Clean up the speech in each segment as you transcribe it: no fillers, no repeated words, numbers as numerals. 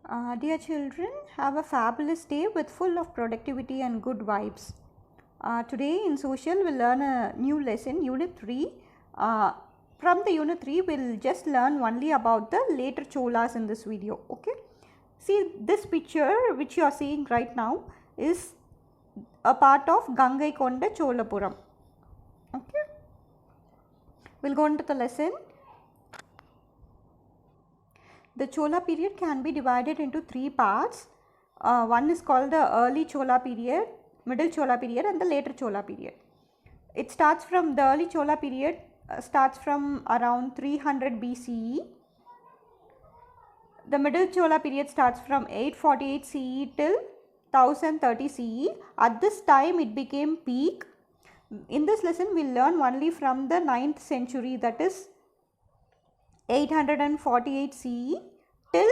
Dear children, have a fabulous day with full of productivity and good vibes. Today in social we'll learn a new lesson, Unit 3. From the Unit 3 we'll just learn only about the later Cholas in this video. Okay. See, this picture which you are seeing right now is a part of Gangaikonda Cholapuram. Okay. We'll go into the lesson. The Chola period can be divided into three parts. One is called the early Chola period, middle Chola period and the later Chola period. It starts from the early Chola period, starts from around 300 BCE. The middle Chola period starts from 848 CE till 1030 CE. At this time it became peak. In this lesson we will learn only from the 9th century, that is 848 CE till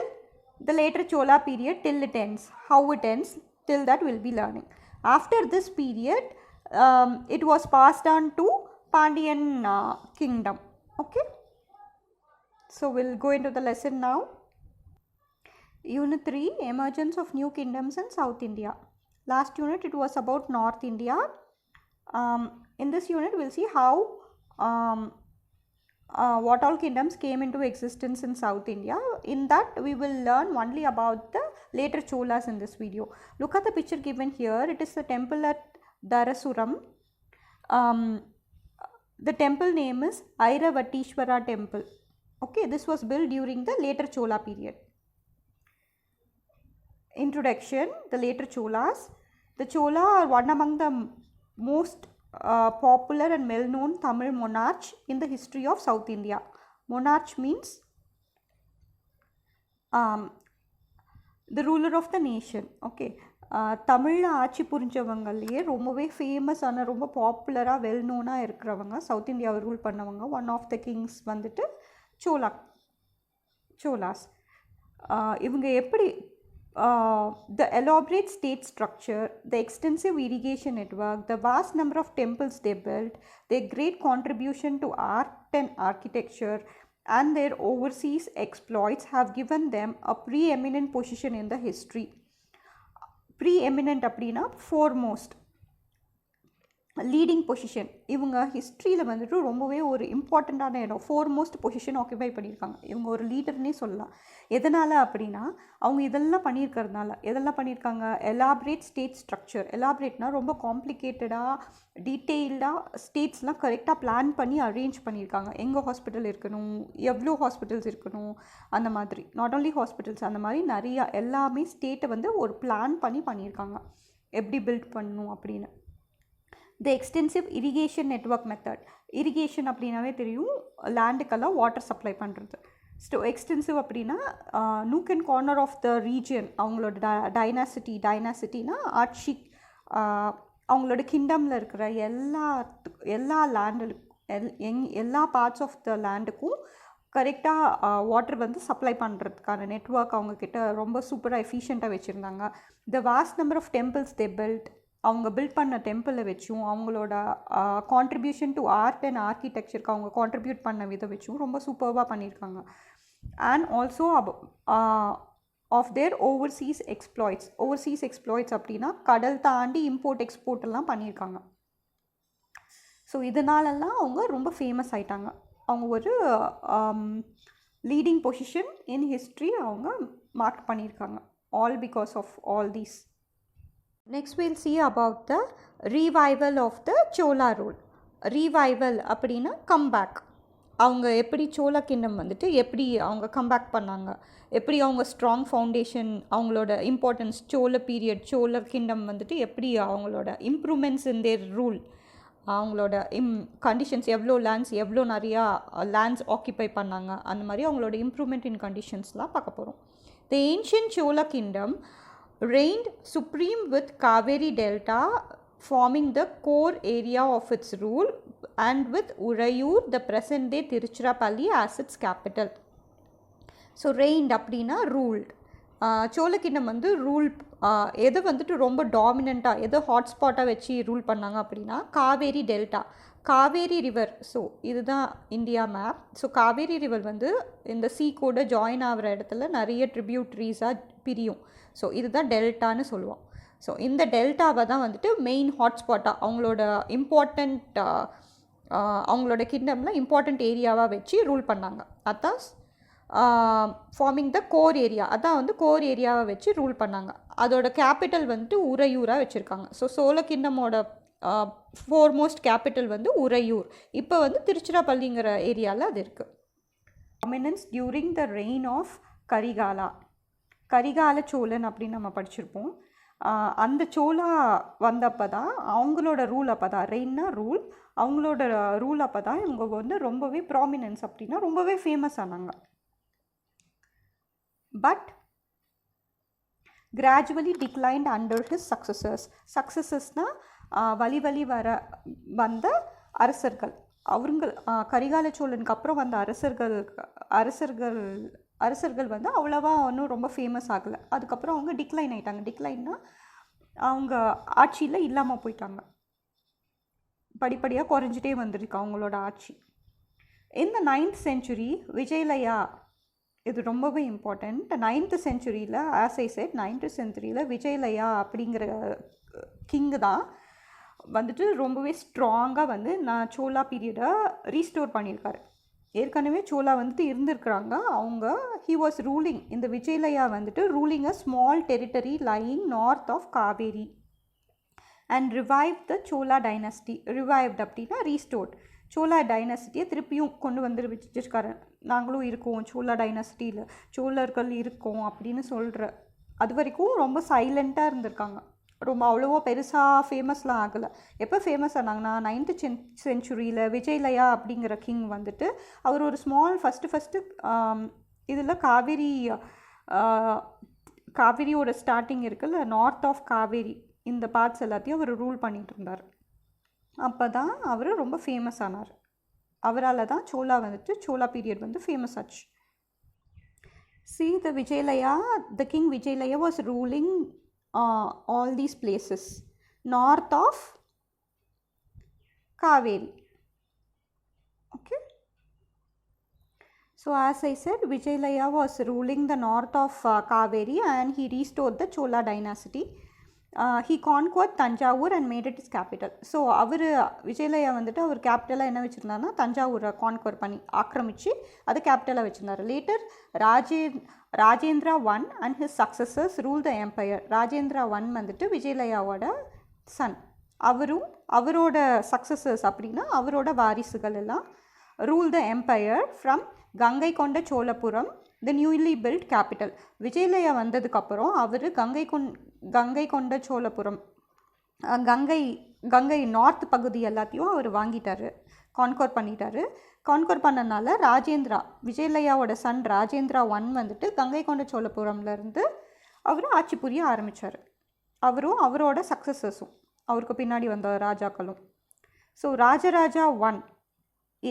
the later Chola period, till it ends. How it ends, till that we will be learning. After this period, it was passed on to Pandyan kingdom. Okay. So we will go into the lesson now. Unit 3, Emergence of New Kingdoms in South India. Last unit it was about North India. In this unit we will see how what all kingdoms came into existence in South India. In that we will learn only about the later Cholas in this video. Look at the picture given here. It is the temple at Dharasuram. The temple name is Irrigation temple. Okay, this was built during the later Chola period. Introduction, the later Cholas. The Chola are one among the most popular and well-known Tamil monarch in the history of South India. Monarch means the ruler of the nation. Okay. தமிழில் ஆட்சி புரிஞ்சவங்களையே ரொம்பவே ஃபேமஸான ரொம்ப பாப்புலராக well நோனாக இருக்கிறவங்க south இந்தியாவை rule பண்ணவங்க. One of the Kings வந்துட்டு சோலாஸ். இவங்க எப்படி the elaborate state structure, the extensive irrigation network, the vast number of temples they built, their great contribution to art and architecture, and their overseas exploits have given them a preeminent position in the history. Preeminent அப்படின்னா foremost, leading position. இவங்க ஹிஸ்ட்ரியில் வந்துட்டு ரொம்பவே ஒரு இம்பார்ட்டண்ட்டான இடம், foremost position occupy பண்ணியிருக்காங்க. இவங்க ஒரு லீடர்னே சொல்லலாம். எதனால் அப்படின்னா அவங்க இதெல்லாம் பண்ணியிருக்கிறதுனால. எதெல்லாம் பண்ணியிருக்காங்க? Elaborate state structure. எலாபரேட்னால் ரொம்ப காம்ப்ளிகேட்டடாக டீட்டெயில்டாக ஸ்டேட்ஸ்லாம் கரெக்டாக பிளான் பண்ணி அரேஞ்ச் பண்ணியிருக்காங்க. எங்கே ஹாஸ்பிட்டல் இருக்கணும், எவ்வளோ ஹாஸ்பிட்டல்ஸ் இருக்கணும், அந்த மாதிரி. நாட் ஓன்லி ஹாஸ்பிட்டல்ஸ், அந்த மாதிரி நிறையா எல்லாமே ஸ்டேட்டை வந்து ஒரு பிளான் பண்ணி பண்ணியிருக்காங்க எப்படி பில்ட் பண்ணணும் அப்படின்னு. The extensive irrigation network method. Irrigation அப்படின்னாவே தெரியும், லேண்டுக்கெல்லாம் வாட்டர் சப்ளை பண்ணுறது. ஸோ எக்ஸ்டென்சிவ் அப்படின்னா nook and corner of the region. அவங்களோட டைனாசிட்டினா ஆட்சி, அவங்களோட கிங்டமில் இருக்கிற எல்லா லேண்டு எல்லா பார்ட்ஸ் ஆஃப் த லேண்டுக்கும் கரெக்டாக வாட்டர் வந்து சப்ளை பண்ணுறதுக்கான நெட்ஒர்க் அவங்கக்கிட்ட ரொம்ப சூப்பராக எஃபிஷியண்ட்டாக வச்சுருந்தாங்க. The vast number of temples they built. அவங்க பில்ட் பண்ண டெம்பிளை வச்சும் அவங்களோட கான்ட்ரிபியூஷன் டு ஆர்ட் அண்ட் ஆர்கிடெக்சருக்கு அவங்க கான்ட்ரிபியூட் பண்ண விதை வச்சும் ரொம்ப சூப்பர்வாக பண்ணியிருக்காங்க. And also of their overseas exploits. Overseas exploits அப்படின்னா கடல் தாண்டி இம்போர்ட் எக்ஸ்போர்ட் எல்லாம் பண்ணியிருக்காங்க. ஸோ இதனாலெல்லாம் அவங்க ரொம்ப ஃபேமஸ் ஆயிட்டாங்க. அவங்க ஒரு லீடிங் பொசிஷன் இன் ஹிஸ்ட்ரி அவங்க மார்க் பண்ணியிருக்காங்க. All because of all these. Next we will see about the revival of the Chola rule. Revival அப்படின்னா கம்பேக். அவங்க எப்படி சோலா கிங்டம் வந்துட்டு எப்படி அவங்க கம்பேக் பண்ணாங்க, எப்படி அவங்க ஸ்ட்ராங் ஃபவுண்டேஷன், அவங்களோட இம்பார்ட்டன்ஸ், சோல பீரியட் சோலர் கிங்டம் வந்துட்டு எப்படி அவங்களோட இம்ப்ரூவ்மெண்ட்ஸ் இன் தேர் ரூல், அவங்களோட கண்டிஷன்ஸ், எவ்வளோ நிறையா லேண்ட்ஸ் ஆக்கியபை பண்ணாங்க, அந்த மாதிரி அவங்களோட இம்ப்ரூவ்மெண்ட் இன் கண்டிஷன்ஸ்லாம் பார்க்க போகிறோம். The ancient Chola kingdom reigned supreme with Kaveri Delta forming the core area of its rule, and with Urayur, the present day Tiruchirappalli, as its capital. So reigned அப்படின்னா ruled. சோழ கிங்டம் வந்து rule எது வந்துட்டு ரொம்ப டாமினண்ட்டாக எது ஹாட்ஸ்பாட்டாக வச்சு ரூல் பண்ணாங்க அப்படின்னா Kaveri delta. Kaveri river, so இதுதான் India map. So Kaveri river வந்து இந்த சீ கூட ஜாயின் ஆகிற இடத்துல நிறைய ட்ரிபியூட்ரிஸாக பிரியும். ஸோ இதுதான் டெல்டான்னு சொல்லுவோம். ஸோ இந்த டெல்டாவை தான் வந்துட்டு மெயின் ஹாட்ஸ்பாட்டாக அவங்களோட இம்பார்ட்டண்ட் அவங்களோட கிங்டமில் இம்பார்ட்டண்ட் ஏரியாவாக வச்சு ரூல் பண்ணாங்க. அதான் ஃபார்மிங் த கோர் ஏரியா, அதான் வந்து கோர் ஏரியாவை வச்சு ரூல் பண்ணாங்க. அதோட கேபிட்டல் வந்துட்டு உறையூராக வச்சுருக்காங்க. ஸோ சோழ கிங்டமோட ஃபோர்மோஸ்ட் கேபிட்டல் வந்து உறையூர். இப்போ வந்து திருச்சிராப்பள்ளிங்கிற ஏரியாவில் அது இருக்குது. Dominance during the reign of Karikala Cholan அப்படின்னு நம்ம படிச்சிருப்போம். அந்த சோழா வந்தப்போ தான் அவங்களோட ரூல், அப்போ தான் ரெயின்னா ரூல், அவங்களோட ரூல் அப்போ தான் இவங்க வந்து ரொம்பவே ப்ராமினன்ஸ் அப்படின்னா ரொம்பவே ஃபேமஸ் ஆனாங்க. But gradually declined under his சக்சஸர்ஸ்னால் வழி வந்த அரசர்கள். கரிகால சோழனுக்கு அப்புறம் வந்த அரசர்கள் வந்து அவ்வளோவா ஒன்றும் ரொம்ப ஃபேமஸ் ஆகலை. அதுக்கப்புறம் அவங்க டிக்ளைன் ஆகிட்டாங்க. டிக்ளைன்னா அவங்க ஆட்சியில் இல்லாமல் போயிட்டாங்க. படிப்படியாக குறைஞ்சிட்டே வந்திருக்கு அவங்களோட ஆட்சி. இந்த 9th century விஜயலயா, இது ரொம்பவே இம்பார்ட்டண்ட். 9th centuryயில் ஆஸ் ஐ செட் 9th centuryயில் விஜயலயா அப்படிங்கிற கிங்கு தான் வந்துட்டு ரொம்பவே ஸ்ட்ராங்காக வந்து நான் சோலா பீரியடை ரீஸ்டோர் பண்ணியிருக்காரு. ஏற்கனவே சோலா வந்துட்டு இருந்திருக்கிறாங்க அவங்க. ஹி வாஸ் ரூலிங், இந்த விஜயலயா வந்துட்டு ruling a small territory lying north of Kaveri and revived the Chola dynasty. Revived அப்படின்னா ரீஸ்டோர்ட். சோலா டைனஸ்டியை திருப்பியும் கொண்டு வந்து வச்சிருக்காரு. நாங்களும் இருக்கோம் சோலா டைனஸ்டியில், சோழர்கள் இருக்கோம் அப்படின்னு சொல்கிற. அது வரைக்கும் ரொம்ப சைலண்ட்டாக இருந்திருக்காங்க. ரொம்ப அவ்வளோவா பெருசாக ஃபேமஸ்லாம் ஆகலை. எப்போ ஃபேமஸ் ஆனாங்கன்னா 9th centuryயில் விஜயலயா அப்படிங்கிற கிங் வந்துட்டு அவர் ஒரு ஸ்மால் ஃபஸ்ட்டு இதில் காவேரியோட ஸ்டார்டிங் இருக்குல்ல, நார்த் ஆஃப் காவேரி, இந்த பார்ட்ஸ் எல்லாத்தையும் அவர் ரூல் பண்ணிகிட்டு இருந்தார். அப்போ தான் அவர் ரொம்ப ஃபேமஸ் ஆனார். அவரால் தான் சோலா வந்துட்டு சோலா பீரியட் வந்து ஃபேமஸ் ஆச்சு. See, the king Vijayalaya was ruling all these places north of Kaveri. Okay, so as I said, Vijayalaya was ruling the north of Kaveri and he restored the Chola dynasty. He conquered Tanjavur and made it his capital. So அவர் விஜயலயா வந்துட்டு அவர் கேபிட்டலாக என்ன வச்சுருந்தாருன்னா தஞ்சாவூரை conquer பண்ணி ஆக்கிரமித்து அதை கேபிட்டலாக வச்சுருந்தார். Later Rajendra I and his successors ruled the empire. Rajendra I வந்துட்டு விஜயலயாவோட Sun. அவரோட சக்சஸர்ஸ் அப்படின்னா அவரோட வாரிசுகள் எல்லாம் rule the empire from Ganga கொண்ட Cholapuram, the newly built capital. Vijayalaya வந்ததுக்கப்புறம் அவர் கங்கை கொண்ட சோழபுரம், கங்கை நார்த் பகுதி எல்லாத்தையும் அவர் வாங்கிட்டார், கான்கோர் பண்ணிட்டார். கான்கோர் பண்ணனால விஜயலயாவோட சன் ராஜேந்திரா I வந்துட்டு கங்கை கொண்ட சோழபுரம்லேருந்து அவர் ஆட்சி புரிய ஆரம்பித்தார். அவரோட சக்ஸஸர்ஸும் அவருக்கு பின்னாடி வந்த ராஜாக்களும். ஸோ ராஜராஜா I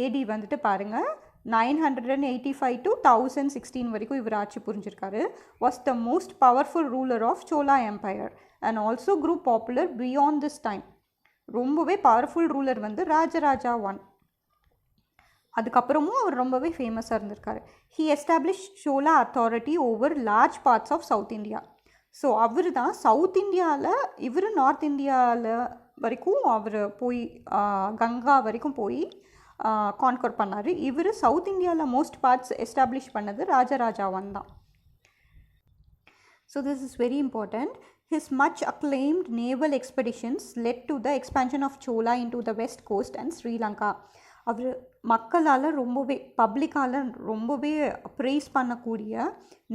AD வந்துட்டு பாருங்கள் 985 to 1016 வரைக்கும் இவர் ஆட்சி புரிஞ்சிருக்காரு. Was the most powerful ruler of Chola empire and also grew popular beyond this time. ரொம்பவே பவர்ஃபுல் ரூலர் வந்து ராஜராஜா I. அதுக்கப்புறமும் அவர் ரொம்பவே ஃபேமஸாக இருந்திருக்காரு. He establish Chola authority over large parts of south India. So அவர் தான் சவுத் இந்தியாவில், நார்த் இந்தியாவில் வரைக்கும் அவர் போய் கங்கா வரைக்கும் போய் கான்கர் பண்ணார். இவர் சவுத் இந்தியாவில் மோஸ்ட் பார்ட்ஸ் எஸ்டாப்ளிஷ் பண்ணது ராஜராஜா I தான். So this is very important. His much acclaimed naval expeditions led to the expansion of Chola into the west coast and Sri Lanka. அவர் மக்களால் பப்ளிக்கால் ரொம்பவே ப்ரைஸ் பண்ணக்கூடிய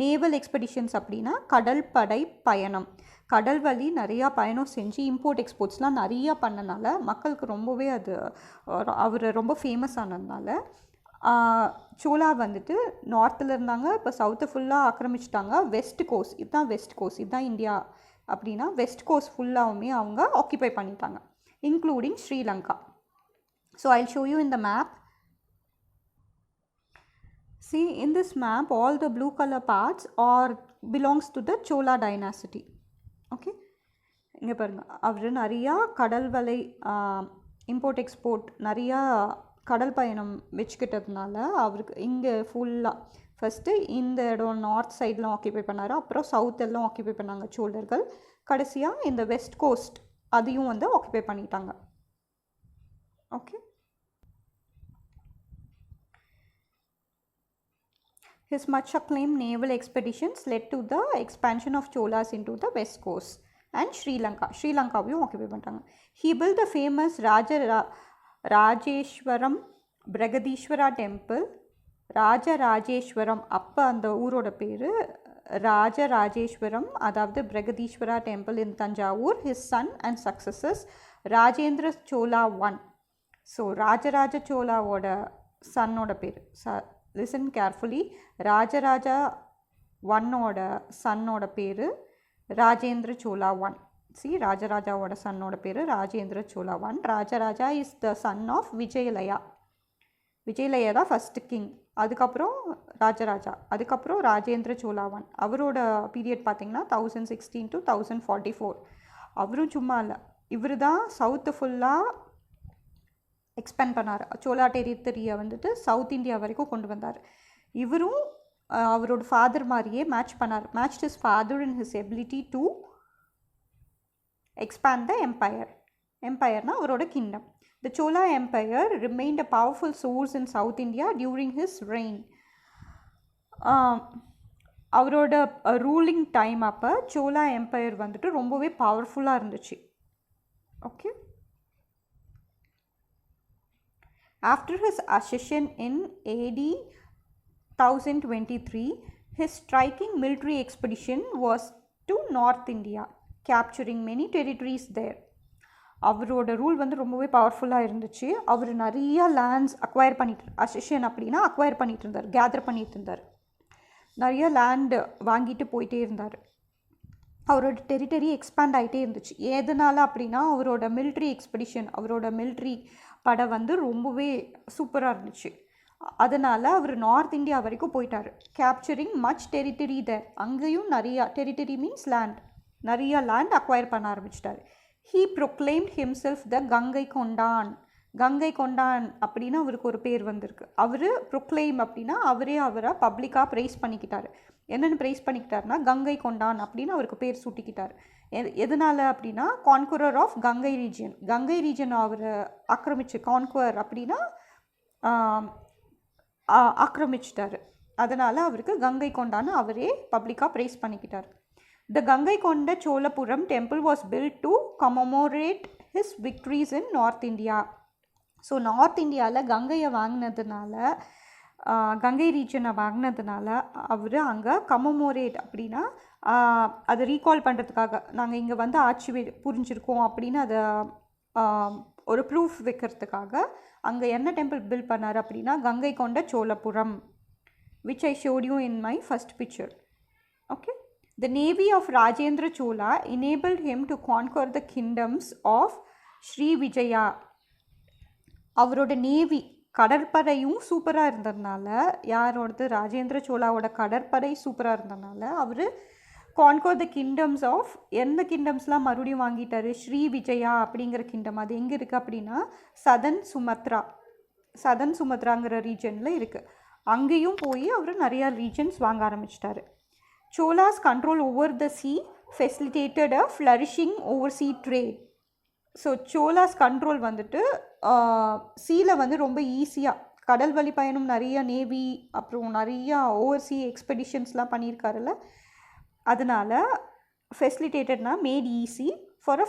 நேவல் எக்ஸ்பெடிஷன்ஸ் அப்படின்னா கடற்படை பயணம், கடல் வழி நிறையா பயணம் செஞ்சு இம்போர்ட் எக்ஸ்போர்ட்ஸ்லாம் நிறையா பண்ணனால மக்களுக்கு ரொம்பவே அவர் ரொம்ப ஃபேமஸ் ஆனதுனால சோலா வந்துட்டு நார்த்தில் இருந்தாங்க, இப்போ சவுத்தை ஃபுல்லாக ஆக்கிரமிச்சிட்டாங்க. வெஸ்ட் கோஸ்ட் இதுதான் இந்தியா அப்படின்னா வெஸ்ட் கோஸ்ட் ஃபுல்லாகவுமே அவங்க ஆக்கியபை பண்ணிட்டாங்க, including Sri Lanka. So I'll show you in the map. See, in this map all the blue color parts belongs to the Chola dynasty. Okay, இங்கே பாருங்கள், அவர் நிறையா கடல் வலை இம்போர்ட் எக்ஸ்போர்ட் நிறையா கடல் பயணம் வச்சுக்கிட்டதுனால அவருக்கு இங்கே ஃபுல்லாக ஃபஸ்ட்டு இந்த இடம் நார்த் சைட்லாம் ஆக்கியபை பண்ணார், அப்புறம் சவுத் எல்லாம் ஆக்கியபை பண்ணாங்க சோழர்கள். கடைசியாக இந்த வெஸ்ட் கோஸ்ட் அதையும் வந்து ஆக்கியபை பண்ணிட்டாங்க. Okay. His much acclaimed naval expeditions led to the expansion of Cholas into the west coast and Sri Lanka. Sri Lankaவையும் ஆக்கியபை பண்ணிட்டாங்க. He built the famous Rajeswaram Brihadeeswara temple. Rajarajeswaram, அப்போ அந்த ஊரோட பேர் ராஜராஜேஸ்வரம், அதாவது Brihadeeswara temple in Thanjavur. His son and successors Rajendra Chola one. So Rajaraja சோலாவோட சன்னோட பேர், லிசன் கேர்ஃபுல்லி, ராஜராஜா ஒன்னோட சன்னோட பேர் ராஜேந்திர சோலா ஒன். சி, ராஜராஜாவோட சன்னோட பேர் Rajendra Chola one. Rajaraja is the son of Vijayalaya. Vijayalaya தான் ஃபஸ்ட்டு கிங், அதுக்கப்புறம் ராஜராஜா, அதுக்கப்புறம் ராஜேந்திர சோலா ஒன். அவரோட பீரியட் பார்த்திங்கன்னா 1016 to 1044. அவரும் சும்மா இல்லை, இவர் தான் சவுத்து ஃபுல்லாக எக்ஸ்பேண்ட் பண்ணார். சோலா டெரிட்டரியை வந்துட்டு சவுத் இந்தியா வரைக்கும் கொண்டு வந்தார். இவரும் அவரோட ஃபாதர் மாதிரியே மேட்ச் பண்ணார். Match his father in his ability to expand the empire. எம்பையர்னால் அவரோட கிங்டம். The Chola Empire remained a powerful source in South India during his reign. அவரோட ரூலிங் டைம் அப்போ சோலா எம்பையர் வந்துட்டு ரொம்பவே பவர்ஃபுல்லாக இருந்துச்சு. Okay. After his accession in AD 1023, his striking military expedition was to North India, capturing many territories there. அவரோட rule வந்து ரொம்பவே பவர்ஃபுல்லாக இருந்துச்சு. அவர் நிறைய லேண்ட்ஸ் அக்வயர் பண்ணிட்டு, அசெஷன் அப்படின்னா அக்வயர் பண்ணிட்டு இருந்தார், கேதர் பண்ணிட்டு இருந்தார். நிறைய லேண்டு வாங்கிட்டு போயிட்டே இருந்தார். அவரோட டெரிட்டரி எக்ஸ்பேண்ட் ஆகிட்டே இருந்துச்சு. எதனால் அப்படின்னா அவரோட மிலிட்ரி எக்ஸ்பெடிஷன், அவரோட மிலிட்ரி படை வந்து ரொம்பவே சூப்பராக இருந்துச்சு. அதனால் அவர் நார்த் இந்தியா வரைக்கும் போயிட்டார். கேப்சரிங் மச் டெரிட்டரி தேர். அங்கேயும் நிறையா டெரிட்டரி மீன்ஸ் லேண்ட், நிறையா லேண்ட் அக்வயர் பண்ண ஆரம்பிச்சிட்டார். He proclaimed himself the Ganga கொண்டான். கங்கை கொண்டான் அப்படின்னு அவருக்கு ஒரு பேர் வந்திருக்கு. அவர் ப்ரொக்ளைம் அப்படின்னா அவரை பப்ளிக்காக ப்ரைஸ் பண்ணிக்கிட்டார். என்னென்னு ப்ரைஸ் பண்ணிக்கிட்டாருன்னா கங்கை கொண்டான் அப்படின்னு அவருக்கு பேர் சூட்டிக்கிட்டார். எதனால் அப்படின்னா conqueror of Gangai region. Gangai region அவர் ஆக்கிரமிச்சு, கான்குவர் அப்படின்னா ஆக்கிரமிச்சிட்டார். அதனால் அவருக்கு கங்கை கொண்டான்னு அவரே பப்ளிக்காக ப்ரைஸ் பண்ணிக்கிட்டார். The Gangaikonda Cholapuram temple was built to commemorate his victories in North India. So north இந்தியாவில் கங்கையை வாங்கினதுனால, கங்கை ரீஜனை வாங்கினதுனால அவர் அங்கே கமமோரேட் அப்படின்னா அதை ரீகால் பண்ணுறதுக்காக, நாங்கள் இங்கே வந்து ஆட்சி புரிஞ்சிருக்கோம் அப்படின்னு அதை ஒரு ப்ரூஃப் வைக்கிறதுக்காக அங்கே என்ன டெம்பிள் பில்ட் பண்ணார் அப்படின்னா கங்கை கொண்ட Cholapuram, which I showed you in my first picture. Okay. The navy of Rajendra Chola enabled him to conquer the kingdoms of Sri Vijaya. அவரோட நேவி கடற்படையும் சூப்பராக இருந்ததுனால, யாரோடது ராஜேந்திர சோலாவோட கடற்படை சூப்பராக இருந்ததுனால அவர் கான்கோர் த கிங்டம்ஸ் ஆஃப், எந்த கிங்டம்ஸ்லாம் மறுபடியும் வாங்கிட்டார், ஸ்ரீ விஜயா அப்படிங்கிற கிங்டம். அது எங்கே இருக்குது அப்படின்னா சதன் சுமத்ராங்கிற ரீஜனில் இருக்குது. அங்கேயும் போய் அவர் நிறையா ரீஜன்ஸ் வாங்க ஆரம்பிச்சிட்டாரு. Cholas' control over the sea facilitated a flourishing overseas trade. So Cholas control வந்துட்டு சீயில் வந்து ரொம்ப ஈஸியாக, கடல் வழி பயணம், நிறைய நேவி, அப்புறம் நிறையா ஓவர்சீ எக்ஸ்பெடிஷன்ஸ்லாம் பண்ணியிருக்காருல்ல, அதனால் ஃபெசிலிட்டேட்டட்னா made easy for a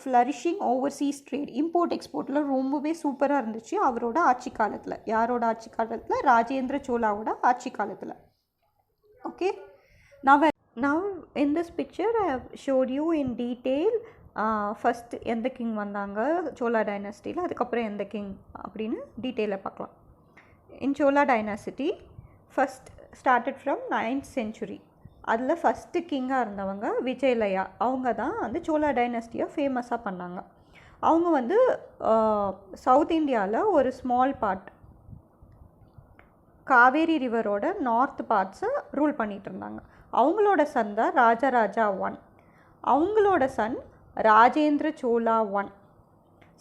flourishing overseas trade. Import எக்ஸ்போர்ட்டில் ரொம்பவே சூப்பராக இருந்துச்சு அவரோட ஆட்சி காலத்தில். யாரோட ஆட்சி காலத்தில்? ராஜேந்திர சோலாவோட ஆட்சி காலத்தில். Okay. Now in this picture I have showed you in detail first எந்த கிங் வந்தாங்க சோலா டைனாசிட்டியில், அதுக்கப்புறம் எந்த கிங் அப்படின்னு டீட்டெயிலாக பார்க்கலாம். In Chola dynasty first started from 9th century. அதில் ஃபஸ்ட்டு கிங்காக இருந்தவங்க விஜயலயா. அவங்க தான் வந்து சோலா டைனாசிட்டியை ஃபேமஸாக பண்ணாங்க. அவங்க வந்து சவுத் இந்தியாவில் ஒரு ஸ்மால் பார்ட், காவேரி ரிவரோட நார்த் பார்ட்ஸை ரூல் பண்ணிகிட்டு இருந்தாங்க. அவங்களோட சன் தான் ராஜராஜா ஒன். அவங்களோட son Rajendra Chola one.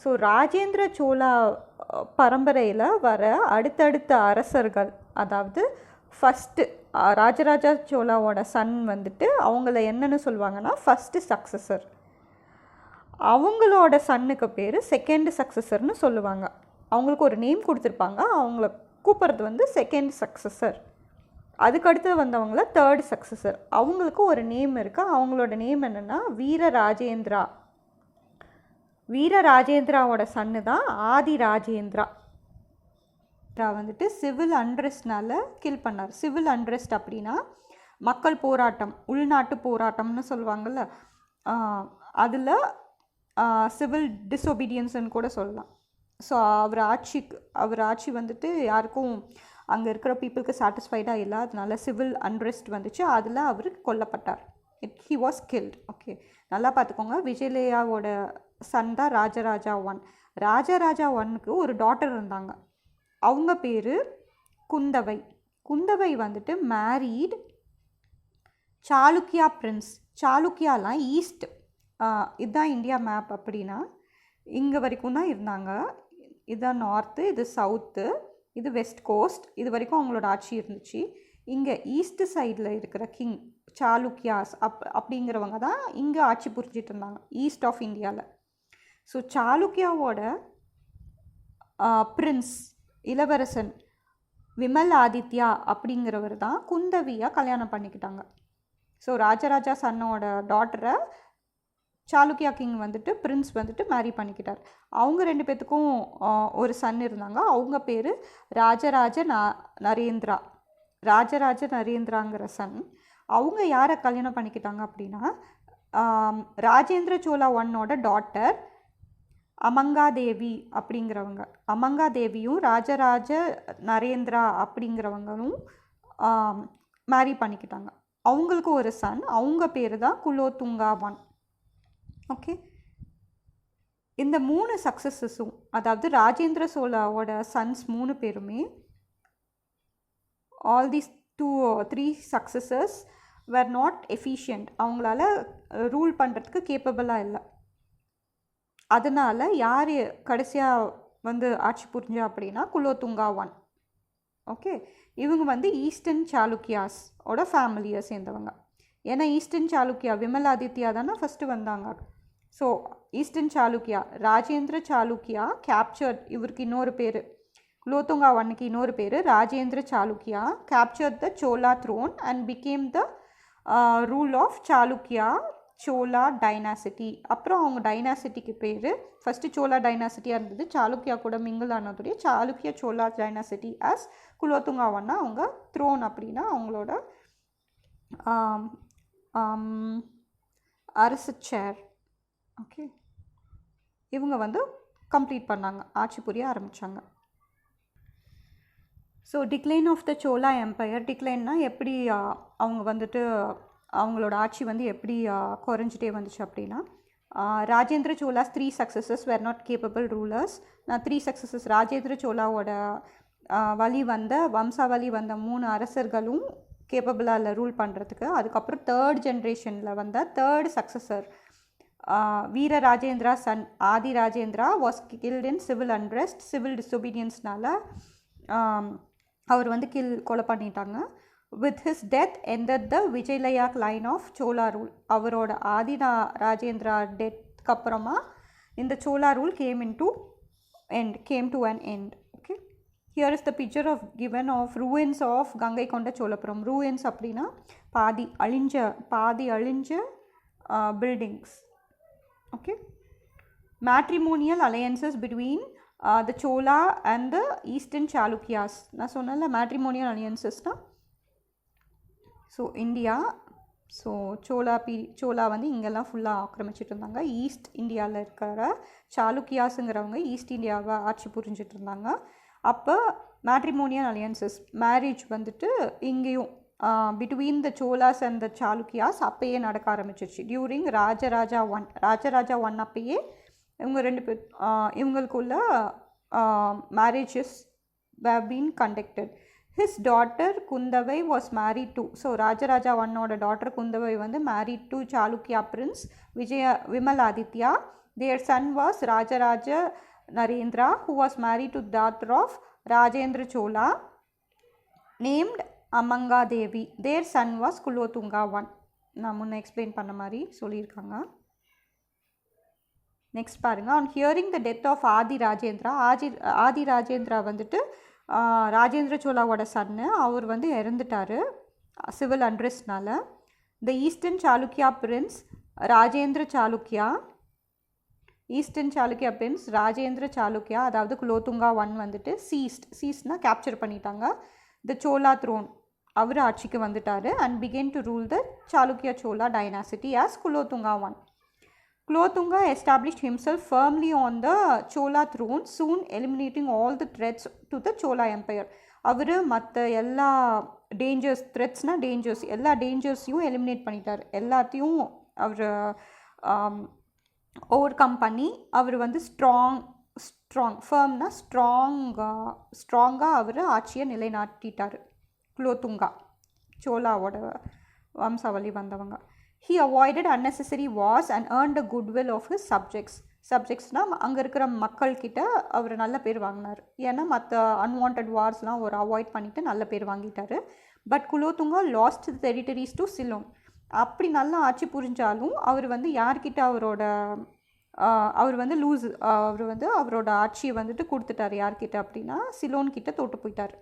So Rajendra Chola பரம்பரையில் வர அடுத்தடுத்த அரசர்கள், அதாவது ஃபஸ்ட்டு ராஜராஜா சோழாவோட சன் வந்துட்டு அவங்கள என்னென்னு சொல்லுவாங்கன்னா ஃபஸ்ட்டு சக்ஸஸர். அவங்களோட சன்னுக்கு பேர் செகண்ட் சக்ஸஸர்னு சொல்லுவாங்க. அவங்களுக்கு ஒரு நேம் கொடுத்துருப்பாங்க, அவங்கள கூப்பிட்றது வந்து செகண்ட் சக்ஸஸர். அதுக்கடுத்து வந்தவங்கள தேர்ட் சக்ஸஸர். அவங்களுக்கு ஒரு நேம் இருக்குது. அவங்களோட நேம் என்னென்னா வீரராஜேந்திரா. வீரராஜேந்திராவோட சன்னு தான் ஆதி ராஜேந்திரா. வந்துட்டு சிவில் அன்ரெஸ்ட்னால கில் பண்ணார். சிவில் அன்ரெஸ்ட் அப்படின்னா மக்கள் போராட்டம், உள்நாட்டு போராட்டம்னு சொல்லுவாங்கள்ல, அதில் சிவில் டிஸ்ஒபீடியன்ஸ்ன்னு கூட சொல்லலாம். ஸோ அவர் ஆட்சி வந்துட்டு யாருக்கும் அங்கே இருக்கிற பீப்புளுக்கு சாட்டிஸ்ஃபைடாக இல்லை, அதனால சிவில் அன்ரெஸ்ட் வந்துச்சு. அதில் அவர் கொல்லப்பட்டார். He was killed. ஓகே, நல்லா பார்த்துக்கோங்க. விஜயலயாவோட சன் தான் ராஜராஜா 1. ராஜராஜா 1க்கு ஒரு டாட்டர் இருந்தாங்க. அவங்க பேர் குந்தவை. குந்தவை வந்துட்டு மேரீட் சாளுக்கியா பிரின்ஸ். சாளுக்கியாலாம் ஈஸ்ட், இதுதான் இந்தியா மேப் அப்படின்னா இங்கே வரைக்கும் தான் இருந்தாங்க. இதுதான் நார்த்து, இது சவுத்து, இது வெஸ்ட் கோஸ்ட். இது வரைக்கும் அவங்களோட ஆட்சி இருந்துச்சு. இங்கே ஈஸ்ட் சைடில் இருக்கிற கிங் சாளுக்கியாஸ் அப்படிங்கிறவங்க தான் இங்கே ஆட்சி புரிஞ்சிட்டு இருந்தாங்க, ஈஸ்ட் ஆஃப் இந்தியாவில். ஸோ சாளுக்கியாவோட பிரின்ஸ், இளவரசன் விமல் ஆதித்யா அப்படிங்கிறவர் தான் குந்தவியாக கல்யாணம் பண்ணிக்கிட்டாங்க. ஸோ ராஜராஜா சன்னோட டாட்டரை சாளுக்கியா கிங் வந்துட்டு பிரின்ஸ் வந்துட்டு மேரி பண்ணிக்கிட்டார். அவங்க 2 பேர்த்துக்கும் ஒரு சன் இருந்தாங்க. அவங்க பேர் ராஜராஜ நரேந்திரா. ராஜராஜ நரேந்திராங்கிற சன். அவங்க யாரை கல்யாணம் பண்ணிக்கிட்டாங்க அப்படின்னா ராஜேந்திர சோழா 1ஓட டாட்டர் அமங்காதேவி அப்படிங்கிறவங்க. அமங்காதேவியும் ராஜராஜ நரேந்திரா அப்படிங்கிறவங்களும் மேரி பண்ணிக்கிட்டாங்க. அவங்களுக்கு ஒரு சன், அவங்க பேர் தான் குலோத்துங்கா 1. ஓகே, இந்த 3 சக்ஸஸஸும், அதாவது ராஜேந்திர சோழாவோட சன்ஸ் 3 பேருமே, all these 3 successors were not efficient. அவங்களால ரூல் பண்ணுறதுக்கு கேப்பபிளாக இல்லை. அதனால் யார் கடைசியாக வந்து ஆட்சி புரிஞ்சா அப்படின்னா குலோத்துங்கா 1. ஓகே, இவங்க வந்து ஈஸ்டர்ன் சாளுக்கியாஸ் ஓட ஃபேமிலியை சேர்ந்தவங்க. ஏன்னா ஈஸ்டர்ன் சாளுக்கியா விமலாதித்யா தானே ஃபஸ்ட்டு வந்தாங்க. So eastern Chalukya, Rajendra Chalukya captured, இவருக்கு இன்னொரு பேர், குலோத்துங்கா 1க்கு இன்னொரு பேர் Rajendra Chalukya, captured the Chola throne and became the rule of Chalukya Chola dynasty. அப்புறம் அவங்க டைனாசிட்டிக்கு பேர் ஃபஸ்ட்டு சோலா டைனாசிட்டியாக இருந்தது, சாளுக்கியா கூட mingle ஆனதுடைய Chalukya Chola dynasty as Kulothunga 1 அவங்க த்ரோன் அப்படின்னா அவங்களோட அரசு சேர். ஓகே, இவங்க வந்து கம்ப்ளீட் பண்ணாங்க, ஆட்சி புரிய ஆரம்பித்தாங்க. So decline of the Chola empire. டிக்ளைன்னா எப்படி அவங்க வந்துட்டு அவங்களோட ஆட்சி வந்து எப்படி குறைஞ்சிட்டே வந்துச்சு அப்படின்னா Rajendra Chola's 3 successors were not capable rulers. 3 successors Rajendra சோலாவோட வம்சாவளி வந்த 3 அரசர்களும் கேப்பபிளாக இல்லை ரூல் பண்ணுறதுக்கு. அதுக்கப்புறம் 3rd ஜென்ரேஷனில் வந்த 3rd successor Virarajendra son Adi Rajendra was killed in civil unrest. Civil டிஸ்ஒபீடியன்ஸ்னால அவர் வந்து கொலை பண்ணிட்டாங்க. With his death ended the Vijayalaya line of Chola rule. அவரோட ஆதி ராஜேந்திரா டெத்க்கு அப்புறமா இந்த Chola rule came to an end. Okay, here is the picture of given of ruins of Ganga கொண்ட சோழபுரம். ruins அப்படின்னா பாதி அழிஞ்ச buildings. Okay, matrimonial alliances between the Chola and the Eastern Chalukyas. நான் சொன்னல matrimonial alliancesனா so India, so சோலா வந்து இங்கெல்லாம் ஃபுல்லாக ஆக்கிரமிச்சிட்டு இருந்தாங்க. East இந்தியாவில் இருக்கிற சாளுக்கியாஸுங்கிறவங்க ஈஸ்ட் இந்தியாவை ஆட்சி புரிஞ்சிட்டு இருந்தாங்க. அப்போ மேட்ரிமோனியல் அலையன்சஸ், மேரேஜ் வந்துட்டு இங்கேயும் between the Cholas and the Chalukyas அப்பயே நடக்க ஆரம்பிச்சிருச்சு. டியூரிங் ராஜராஜா 1 அப்பயே இவங்களுக்குள்ள marriages have been conducted. His daughter Kundavai was married to, so Rajaraja 1ஓட டாட்டர் குந்தவை வந்து married to Chalukya prince Vimaladitya Their son was Rajaraja Narendra, who was married to daughter of Rajendra Chola named Amanga Devi. Their son was Kulothunga I. நான் முன்ன explain பண்ண மாதிரி சொல்லியிருக்காங்க. Next பாருங்கள், on hearing the death of Adi Rajendra, Adi Rajendra வந்துட்டு ராஜேந்திர சோலாவோட சன்னு, அவர் வந்து இறந்துட்டார் சிவில் அண்ட்ரெஸ்ட்னால. The eastern Chalukya prince Rajendra Chalukya, eastern Chalukya prince Rajendra Chalukya, அதாவது குலோத்துங்கா I வந்துட்டு சீஸ்ட்னா கேப்சர் பண்ணிட்டாங்க த சோலா த்ரோன், அவர் ஆட்சிக்கு வந்துட்டார். And began to rule the Chalukya Chola dynasty as Kulothunga I. Kulothunga established himself firmly on the Chola throne, soon eliminating all the threats to the Chola empire. அவர் மற்ற எல்லா dangers எல்லா டேஞ்சர்ஸையும் eliminate பண்ணிட்டார். எல்லாத்தையும் அவர் ஓவர் கம் பண்ணி அவர் வந்து ஃபர்ம்னா ஸ்ட்ராங்காக அவர் ஆட்சியை நிலைநாட்டிட்டார். குலோத்துங்கா சோலாவோட வம்சாவளி வந்தவங்க. He avoided unnecessary wars and earned the goodwill of his subjects. சப்ஜெக்ட்ஸ்னால் அங்கே இருக்கிற மக்கள்கிட்ட அவர் நல்ல பேர் வாங்கினார். ஏன்னா மற்ற அன்வான்ட் வார்ஸ்லாம் அவர் அவாய்ட் பண்ணிவிட்டு நல்ல பேர் வாங்கிட்டார். But Kulothunga lost the territories to Ceylon. அப்படி நல்லா ஆட்சி புரிஞ்சாலும் அவர் வந்து யார்கிட்ட அவர் வந்து அவரோட ஆட்சியை வந்துட்டு கொடுத்துட்டார். யார்கிட்ட அப்படின்னா சிலோன்கிட்ட தோட்டு போயிட்டார்.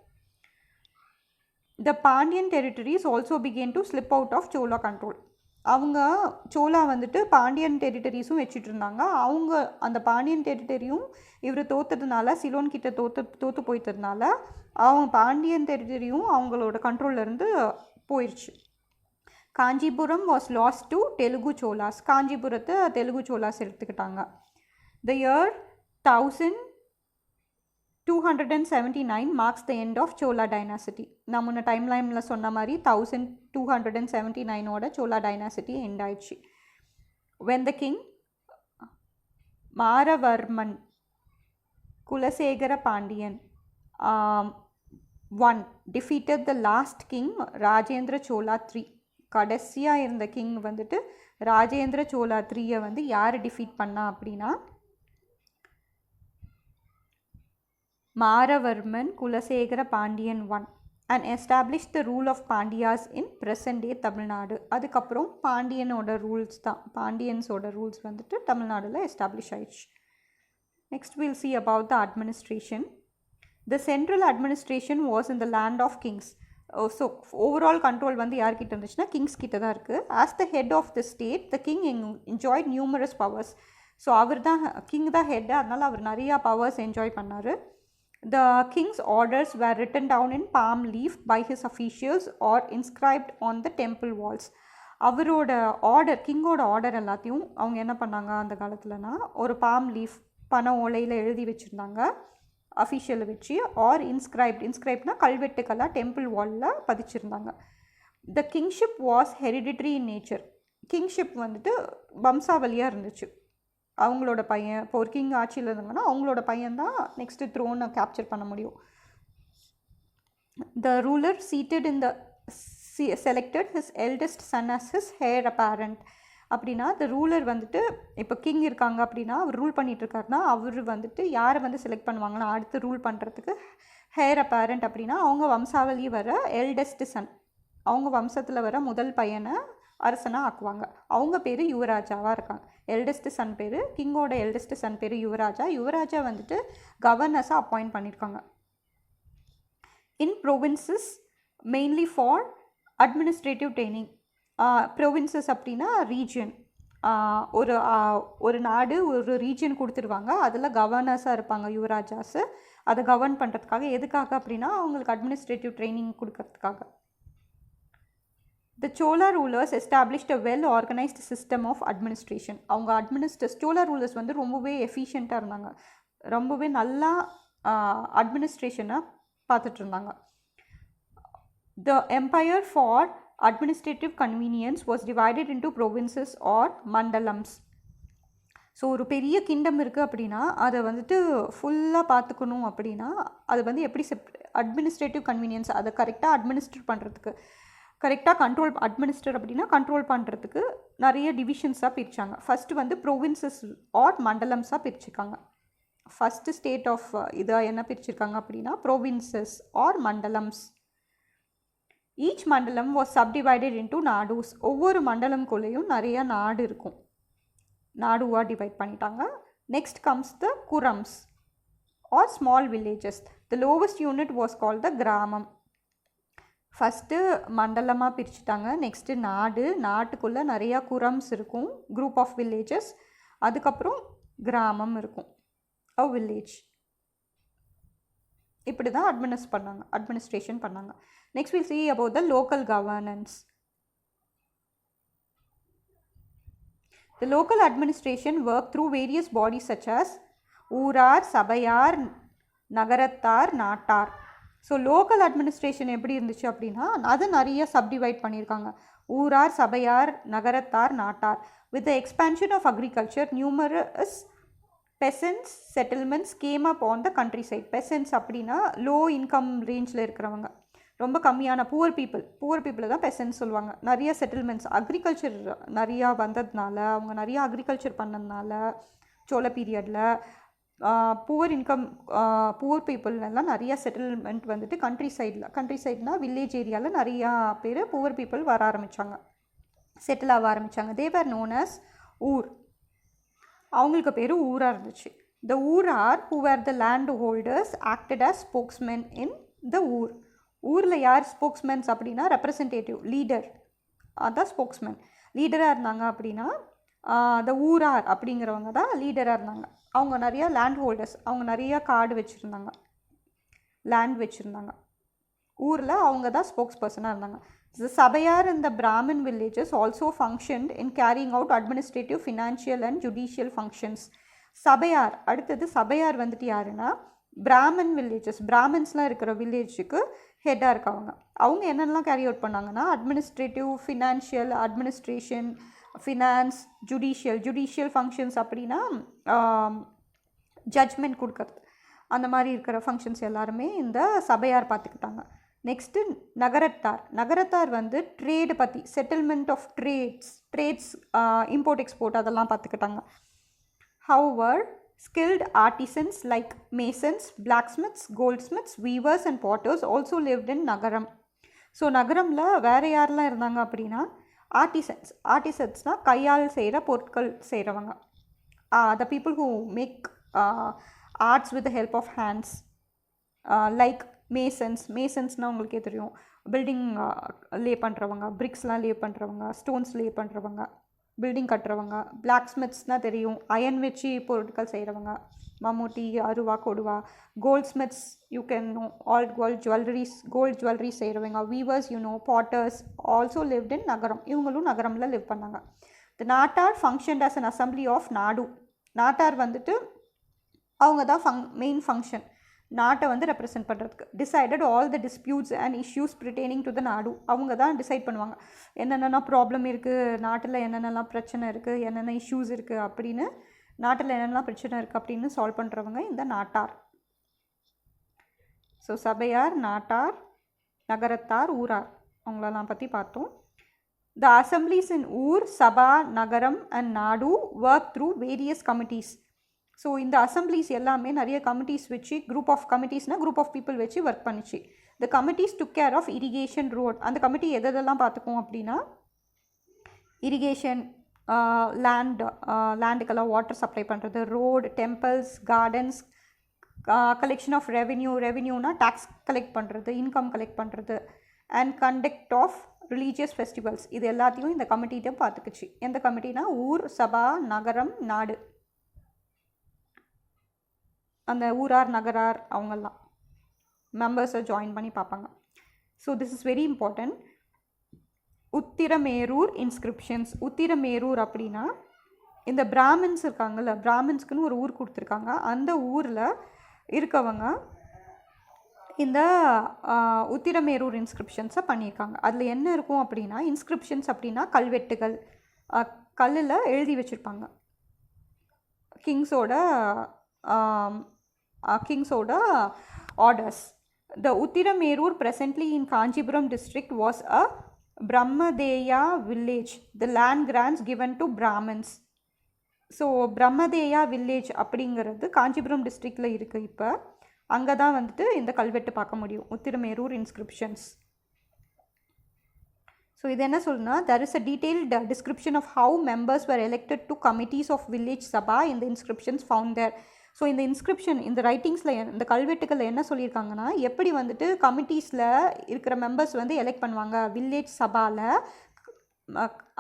The Pandyan territories also began to slip out of Chola control. அவங்க சோலா வந்துட்டு பாண்டியன் டெரிட்டரிஸும் வச்சுட்டு இருந்தாங்க. அவங்க அந்த பாண்டியன் டெரிட்டரியும் இவர் தோற்றதுனால, சிலோன் கிட்ட தோற்று போயிட்டதுனால அவங்க பாண்டியன் டெரிட்டரியும் அவங்களோட கண்ட்ரோல்லேருந்து போயிடுச்சு. Kanchipuram was lost to Telugu Cholas. காஞ்சிபுரத்தை தெலுங்கு சோலாஸ் எடுத்துக்கிட்டாங்க. The year 1279 marks the end of Chola dynasty. நான் முன்ன டைம்லைனில் சொன்ன மாதிரி 1279 Chola dynasty end ஆயிடுச்சு. When the king Maravarman Kulasekara Pandian one defeated the last king Rajendra chola III. கடைசியாக இருந்த கிங் வந்துட்டு ராஜேந்திர சோலா IIIயை வந்து யார் டிஃபீட் பண்ணா அப்படின்னா Maravarman Kulasekara Pandian I and established the rule of Pandyas in present day Tamil Nadu. அதுக்கப்புறம் பாண்டியன்ஸோட ரூல்ஸ் வந்துட்டு தமிழ்நாடுல எஸ்டாப்ளிஷ் ஆயிடுச்சு. Next will see about the administration. The central administration was in the land of kings. So overall control வந்து யார்கிட்ட இருந்துச்சுன்னா kings கிட்ட தான் இருக்குது. As the head of the state the king enjoyed numerous powers. So அவர் தான் king தான் head, அதனால் அவர் நிறையா பவர்ஸ் என்ஜாய் பண்ணார். The king's orders were written down in palm leaf by his officials or inscribed on the temple walls. அவரோட கிங்கோட order எல்லாத்தையும் அவங்க என்ன பண்ணாங்க அந்த காலத்துலனா, ஒரு பாம் லீஃப் பனை ஓலையில் எழுதி வச்சுருந்தாங்க அஃபிஷியலை வச்சு. ஆர் இன்ஸ்கிரைப்ட்னா கல்வெட்டுக்கெல்லாம் டெம்பிள் வாலில் பதிச்சிருந்தாங்க. The kingship was hereditary in nature. Kingship வந்துட்டு வம்சாவளியாக இருந்துச்சு. அவங்களோட பையன், இப்போ ஒரு கிங் ஆட்சியில் இருந்தாங்கன்னா அவங்களோட பையன்தான் நெக்ஸ்ட்டு த்ரோனை கேப்சர் பண்ண முடியும். The ruler seated in the selected his eldest son as his heir apparent. அப்படின்னா த ரூலர் வந்துட்டு இப்போ கிங் இருக்காங்க அப்படின்னா அவர் ரூல் பண்ணிகிட்ருக்காருனா அவர் வந்துட்டு யாரை வந்து செலக்ட் பண்ணுவாங்கன்னா அடுத்து ரூல் பண்ணுறதுக்கு ஹேர் அப்பேரண்ட் அப்படின்னா அவங்க வம்சாவளி வர எல்டஸ்ட் சன், அவங்க வம்சத்தில் வர முதல் பையனை அரசனாக ஆக்குவாங்க. அவங்க பேர் யுவராஜாவாக இருக்காங்க. எல்டஸ்ட் சன் பேர் கிங்கோட எல்டஸ்ட் சன் பேர் யுவராஜா வந்துட்டு கவர்னர்ஸாக அப்பாயிண்ட் பண்ணியிருக்காங்க. In provinces mainly for administrative training. Provinces அப்படின்னா ரீஜியன். ஒரு நாடு ஒரு ரீஜியன் கொடுத்துருவாங்க, அதில் கவர்னர்ஸாக இருப்பாங்க யுவராஜாஸு. அதை கவர்ன் பண்ணுறதுக்காக. எதுக்காக அப்படின்னா அவங்களுக்கு அட்மினிஸ்ட்ரேட்டிவ் ட்ரைனிங் கொடுக்கறதுக்காக. The Chola rulers established a well-organized system of administration. அவங்க Chola rulers வந்து ரொம்பவே எஃபிஷியண்ட்டாக இருந்தாங்க, ரொம்பவே நல்லா அட்மினிஸ்ட்ரேஷனை பார்த்துட்டு இருந்தாங்க. The empire for administrative convenience was divided into provinces or mandalams. So ஒரு பெரிய கிங்டம் இருக்குது அப்படின்னா அதை வந்துட்டு ஃபுல்லாக பார்த்துக்கணும் அப்படின்னா அது வந்து எப்படி அட்மினிஸ்ட்ரேட்டிவ் கன்வீனியன்ஸ் அதை கரெக்டாக அட்மினிஸ்ட்ரேட் பண்ணுறதுக்கு கரெக்டாக கண்ட்ரோல் அட்மினிஸ்டர் அப்படின்னா கண்ட்ரோல் பண்ணுறதுக்கு நிறைய டிவிஷன்ஸாக பிரித்தாங்க. ஃபஸ்ட்டு வந்து ப்ரொவின்சஸ் ஆர் மண்டலம்ஸாக பிரிச்சுருக்காங்க. ஃபஸ்ட்டு ஸ்டேட் ஆஃப் இதை என்ன பிரிச்சிருக்காங்க அப்படின்னா provinces or mandalams. Each mandalam was subdivided into nadus. ஒவ்வொரு மண்டலம்குள்ளேயும் நிறைய நாடு இருக்கும், நாடுவாக டிவைட் பண்ணிட்டாங்க. Next comes the kurrams or small villages. The lowest unit was called the gramam. First மண்டலமாக பிரிச்சுட்டாங்க. நெக்ஸ்ட்டு நாடு, நாட்டுக்குள்ளே நிறையா குரம்ஸ் இருக்கும், குரூப் ஆஃப் வில்லேஜஸ். அதுக்கப்புறம் கிராமம் இருக்கும், அ வில்லேஜ். இப்படி தான் அட்மினிஸ்ட்ரேஷன் பண்ணாங்க. Next will see about the local governance. The local administration worked through various bodies such as ஊரார், சபையார், நகரத்தார், நாட்டார். ஸோ லோக்கல் அட்மினிஸ்ட்ரேஷன் எப்படி இருந்துச்சு அப்படின்னா அதை நிறைய சப்டிவைட் பண்ணியிருக்காங்க. ஊரார், சபையார், நகரத்தார், நாட்டார். With the expansion of agriculture numerous peasants settlements came up on the country side. Peasants அப்படின்னா லோ இன்கம் ரேஞ்சில் இருக்கிறவங்க, ரொம்ப கம்மியான புவர் பீப்புளை தான் பெசன்ஸ் சொல்லுவாங்க. நிறைய செட்டில்மெண்ட்ஸ், அக்ரிகல்ச்சர் நிறையா வந்ததுனால, அவங்க நிறையா அக்ரிகல்ச்சர் பண்ணதுனால சோழ பீரியடில் புவர் பீப்புளெல்லாம் நிறையா செட்டில்மெண்ட் வந்துட்டு கண்ட்ரி சைட்னால் வில்லேஜ் ஏரியாவில் நிறையா பேர் புவர் பீப்புள் வர ஆரம்பித்தாங்க, செட்டில் ஆக ஆரம்பித்தாங்க. தேவர் நோன் அஸ் ஊர். அவங்களுக்கு பேர் ஊராக இருந்துச்சு. The urar who were the land holders acted as spokesmen in the ur. ஊரில் யார் ஸ்போக்ஸ்மென்ஸ் அப்படின்னா ரெப்ரசன்டேட்டிவ், லீடர், அதான் ஸ்போக்ஸ்மென். லீடராக இருந்தாங்க அப்படின்னா த ஊரார் அப்படிங்கிறவங்க தான் லீடராக இருந்தாங்க. அவங்க நிறையா லேண்ட் ஹோல்டர்ஸ், அவங்க நிறையா காடு வச்சுருந்தாங்க, லேண்ட் வச்சுருந்தாங்க. ஊரில் அவங்க தான் ஸ்போக்ஸ் பர்சனாக இருந்தாங்க. The Sabayar in the Brahmin villages also functioned in carrying out administrative, financial and judicial functions. சபையார், அடுத்தது சபையார் வந்துட்டு யாருன்னா பிராமின் வில்லேஜஸ், பிராமின்ஸ்லாம் இருக்கிற வில்லேஜுக்கு ஹெட்டாக இருக்கவங்க. அவங்க என்னென்னலாம் கேரி அவுட் பண்ணாங்கன்னா administrative, financial, administration, finance, judicial functions அப்படின்னா ஜட்ஜ்மெண்ட் கொடுக்கறது, அந்த மாதிரி இருக்கிற ஃபங்க்ஷன்ஸ் எல்லாருமே இந்த சபையார் பார்த்துக்கிட்டாங்க. நெக்ஸ்ட்டு நகரத்தார் வந்து ட்ரேடு பற்றி, settlement of trades, import export அதெல்லாம் பார்த்துக்கிட்டாங்க. However skilled artisans like masons, blacksmiths, goldsmiths, weavers and potters also lived in நகரம். ஸோ நகரமில் வேறு யாரெல்லாம் இருந்தாங்க அப்படின்னா ஆர்டிசன்ஸ்னால் கையால் செய்கிற பொருட்கள் செய்கிறவங்க, the people who make arts with the help of hands, like மேசன்ஸ்னால் உங்களுக்கே தெரியும், பில்டிங் லே பண்ணுறவங்க, பிரிக்ஸ்லாம் லே பண்ணுறவங்க, ஸ்டோன்ஸ் லே பண்ணுறவங்க, பில்டிங் கட்டுறவங்க. பிளாக்ஸ்மித்ஸ்னால் தெரியும், அயன் வச்சு பொருட்கள் செய்கிறவங்க, மம்முட்டி, அருவா, கொடுவா. Goldsmiths you can know, all gold jewellery செய்கிறவங்க. Weavers you know, potters also lived in nagaram. இவங்களும் நகரமில் லிவ் பண்ணாங்க. The nattar functioned as an assembly of nadu. நாட்டார் வந்துட்டு அவங்க தான் மெயின் ஃபங்க்ஷன், நாட்டை வந்து ரெப்ரசென்ட் பண்ணுறதுக்கு. Decided all the disputes and issues pertaining to the nadu. அவங்க தான் டிசைட் பண்ணுவாங்க என்னென்னலாம் ப்ராப்ளம் இருக்குது, நாட்டில் என்னென்னலாம் பிரச்சனை இருக்குது, என்னென்ன இஷ்யூஸ் இருக்குது அப்படின்னு, நாட்டில் என்னென்னலாம் பிரச்சனை இருக்குது அப்படின்னு சால்வ் பண்ணுறவங்க இந்த நாட்டார். ஸோ சபையார், நாட்டார், நகரத்தார், ஊரார், அவங்களெல்லாம் பற்றி பார்த்தோம். த அசம்பிளிஸ் இன் ஊர், சபா, nagaram and nadu work through various committees. So இந்த அசம்பிளிஸ் எல்லாமே நிறைய கமிட்டிஸ் வச்சு, குரூப் ஆஃப் கமிட்டிஸ்னால் குரூப் ஆஃப் பீப்புள் வச்சு ஒர்க் பண்ணிச்சு. The committees took care of irrigation, road. அந்த கமிட்டி எதெல்லாம் பார்த்துக்கும் அப்படின்னா இரிகேஷன், லேண்டுக்கெல்லாம் வாட்டர் சப்ளை பண்ணுறது, road, temples, gardens, collection of ரெவென்யூனா டேக்ஸ் கலெக்ட் பண்ணுறது, இன்கம் கலெக்ட் பண்ணுறது, and conduct of religious festivals. இது எல்லாத்தையும் இந்த கமிட்டிகிட்ட பார்த்துக்குச்சு. எந்த கமிட்டினா ஊர், சபா, நகரம், நாடு. அந்த ஊரார், நகரார் அவங்கெல்லாம் மெம்பர்ஸை ஜாயின் பண்ணி பார்ப்பாங்க. So this is very important. Uthiramerur inscriptions. Uthiramerur அப்படின்னா இந்த பிராமின்ஸ் இருக்காங்கல்ல, பிராமின்ஸ்க்குன்னு ஒரு ஊர் கொடுத்துருக்காங்க. அந்த ஊரில் இருக்கவங்க இந்த உத்திரமேரூர் இன்ஸ்கிரிப்ஷன்ஸை பண்ணியிருக்காங்க. அதில் என்ன இருக்கும் அப்படின்னா, இன்ஸ்கிரிப்ஷன்ஸ் அப்படின்னா கல்வெட்டுகள், கல்லில் எழுதி வச்சுருப்பாங்க கிங்ஸோட orders. The Uttiramerur presently in Kanchipuram district was a brahmadeya village, the land grants given to Brahmins. So brahmadeya village அப்படிங்கிறது காஞ்சிபுரம் டிஸ்ட்ரிக்டில் இருக்குது. இப்போ அங்கே தான் வந்துட்டு இந்த கல்வெட்டு பார்க்க முடியும், உத்திரமேரூர் இன்ஸ்கிரிப்ஷன்ஸ். ஸோ இது என்ன சொல்லுன்னா, there is a detailed description of how members were elected to committees of village sabha in the inscriptions found there. So இந்த இன்ஸ்கிரிப்ஷன், இந்த ரைட்டிங்ஸில், இந்த கல்வெட்டுக்களில் என்ன சொல்லியிருக்காங்கன்னா, எப்படி வந்துட்டு கமிட்டிஸில் இருக்கிற மெம்பர்ஸ் வந்து எலெக்ட் பண்ணுவாங்க, வில்லேஜ் சபாவில்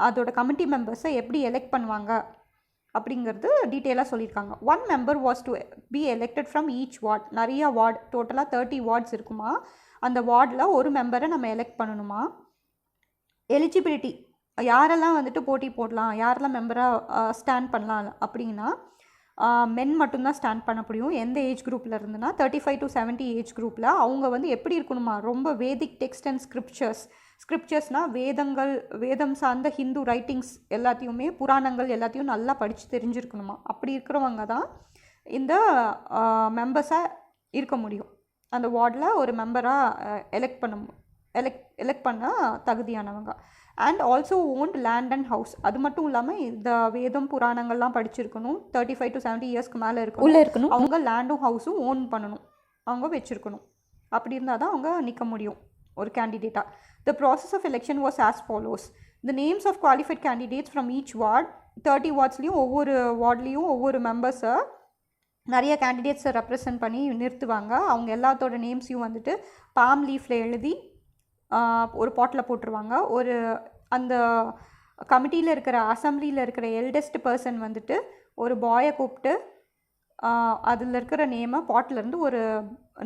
அதோட கமிட்டி மெம்பர்ஸை எப்படி எலெக்ட் பண்ணுவாங்க அப்படிங்கிறது டீட்டெயிலாக சொல்லியிருக்காங்க. 1 member was to be elected from each ward. நிறைய வார்டு, டோட்டலாக 30 வார்ட்ஸ் இருக்குமா. அந்த வார்டில் ஒரு மெம்பரை நம்ம எலெக்ட் பண்ணணுமா. எலிஜிபிலிட்டி, யாரெல்லாம் வந்துட்டு போட்டி போடலாம், யாரெல்லாம் மெம்பராக ஸ்டாண்ட் பண்ணலாம் அப்படின்னா, மென் மட்டும்தான் ஸ்டாண்ட் பண்ண முடியும். எந்த ஏஜ் குரூப்பில் இருந்துன்னா 35 to 70 ஏஜ் குரூப்பில். அவங்க வந்து எப்படி இருக்கணுமா, ரொம்ப வேதிக் டெக்ஸ்ட் அண்ட் ஸ்கிரிப்சர்ஸ்னால் வேதம் சார்ந்த ஹிந்து ரைட்டிங்ஸ் எல்லாத்தையுமே, புராணங்கள் எல்லாத்தையும் நல்லா படித்து தெரிஞ்சிருக்கணுமா. அப்படி இருக்கிறவங்க தான் இந்த மெம்பர்ஸாக இருக்க முடியும். அந்த வார்டில் ஒரு மெம்பராக எலெக்ட் பண்ண தகுதியானவங்க. And also owned land and house. அது மட்டும் இல்லாமல் இந்த வேதம் புராணங்கள்லாம் படிச்சிருக்கணும். 35 to 70 இயர்ஸ்க்கு மேலே இருக்கணும். அவங்க லேண்டும் ஹவுஸும் ஓன் பண்ணணும், அவங்க வச்சுருக்கணும். அப்படி இருந்தால் தான் அவங்க நிற்க முடியும் ஒரு கேண்டிடேட்டாக. The process of election was as follows. The names of qualified candidates from each ward, 30 வார்ட்ஸ்லேயும் ஒவ்வொரு வார்ட்லேயும் ஒவ்வொரு மெம்பர்ஸை, நிறைய கேண்டிடேட்ஸை ரெப்ரசன்ட் பண்ணி நிறுத்துவாங்க. அவங்க எல்லாத்தோட நேம்ஸையும் வந்துட்டு பாம் லீஃபில் எழுதி ஒரு பாட்டில் போட்டுருவாங்க. அந்த கமிட்டியில் இருக்கிற, அசம்பிளியில் இருக்கிற எல்டஸ்ட் பர்சன் வந்துட்டு ஒரு பாயை கூப்பிட்டு அதில் இருக்கிற நேமை, பாட்டிலேருந்து ஒரு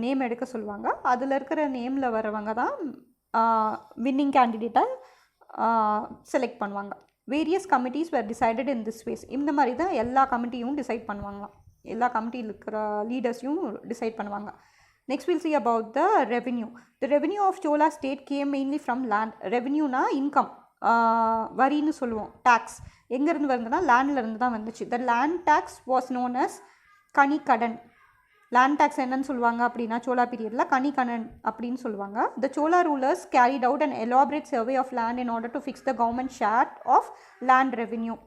நேம் எடுக்க சொல்லுவாங்க. அதில் இருக்கிற நேமில் வரவங்க தான் வின்னிங் கேண்டிடேட்டாக செலக்ட் பண்ணுவாங்க. Various committees were decided in this ways. இந்த மாதிரி தான் எல்லா கமிட்டியும் டிசைட் பண்ணுவாங்களாம். எல்லா கமிட்டியில் இருக்கிற லீடர்ஸையும் டிசைட் பண்ணுவாங்க. Next we'll see about the revenue. The revenue of Chola state came mainly from land. Revenue na income, வரின்னு சொல்லுவோம், டேக்ஸ். எங்கேருந்து வருதுன்னா லேண்ட்லேருந்து தான் வந்துச்சு. The land tax was known as kanikkadan. Land tax என்னன்னு சொல்லுவாங்க அப்படின்னா, சோலா பீரியடில் கனிக்கடன் அப்படின்னு சொல்லுவாங்க. The Chola rulers carried out an elaborate survey of land in order to fix the government share of land revenue.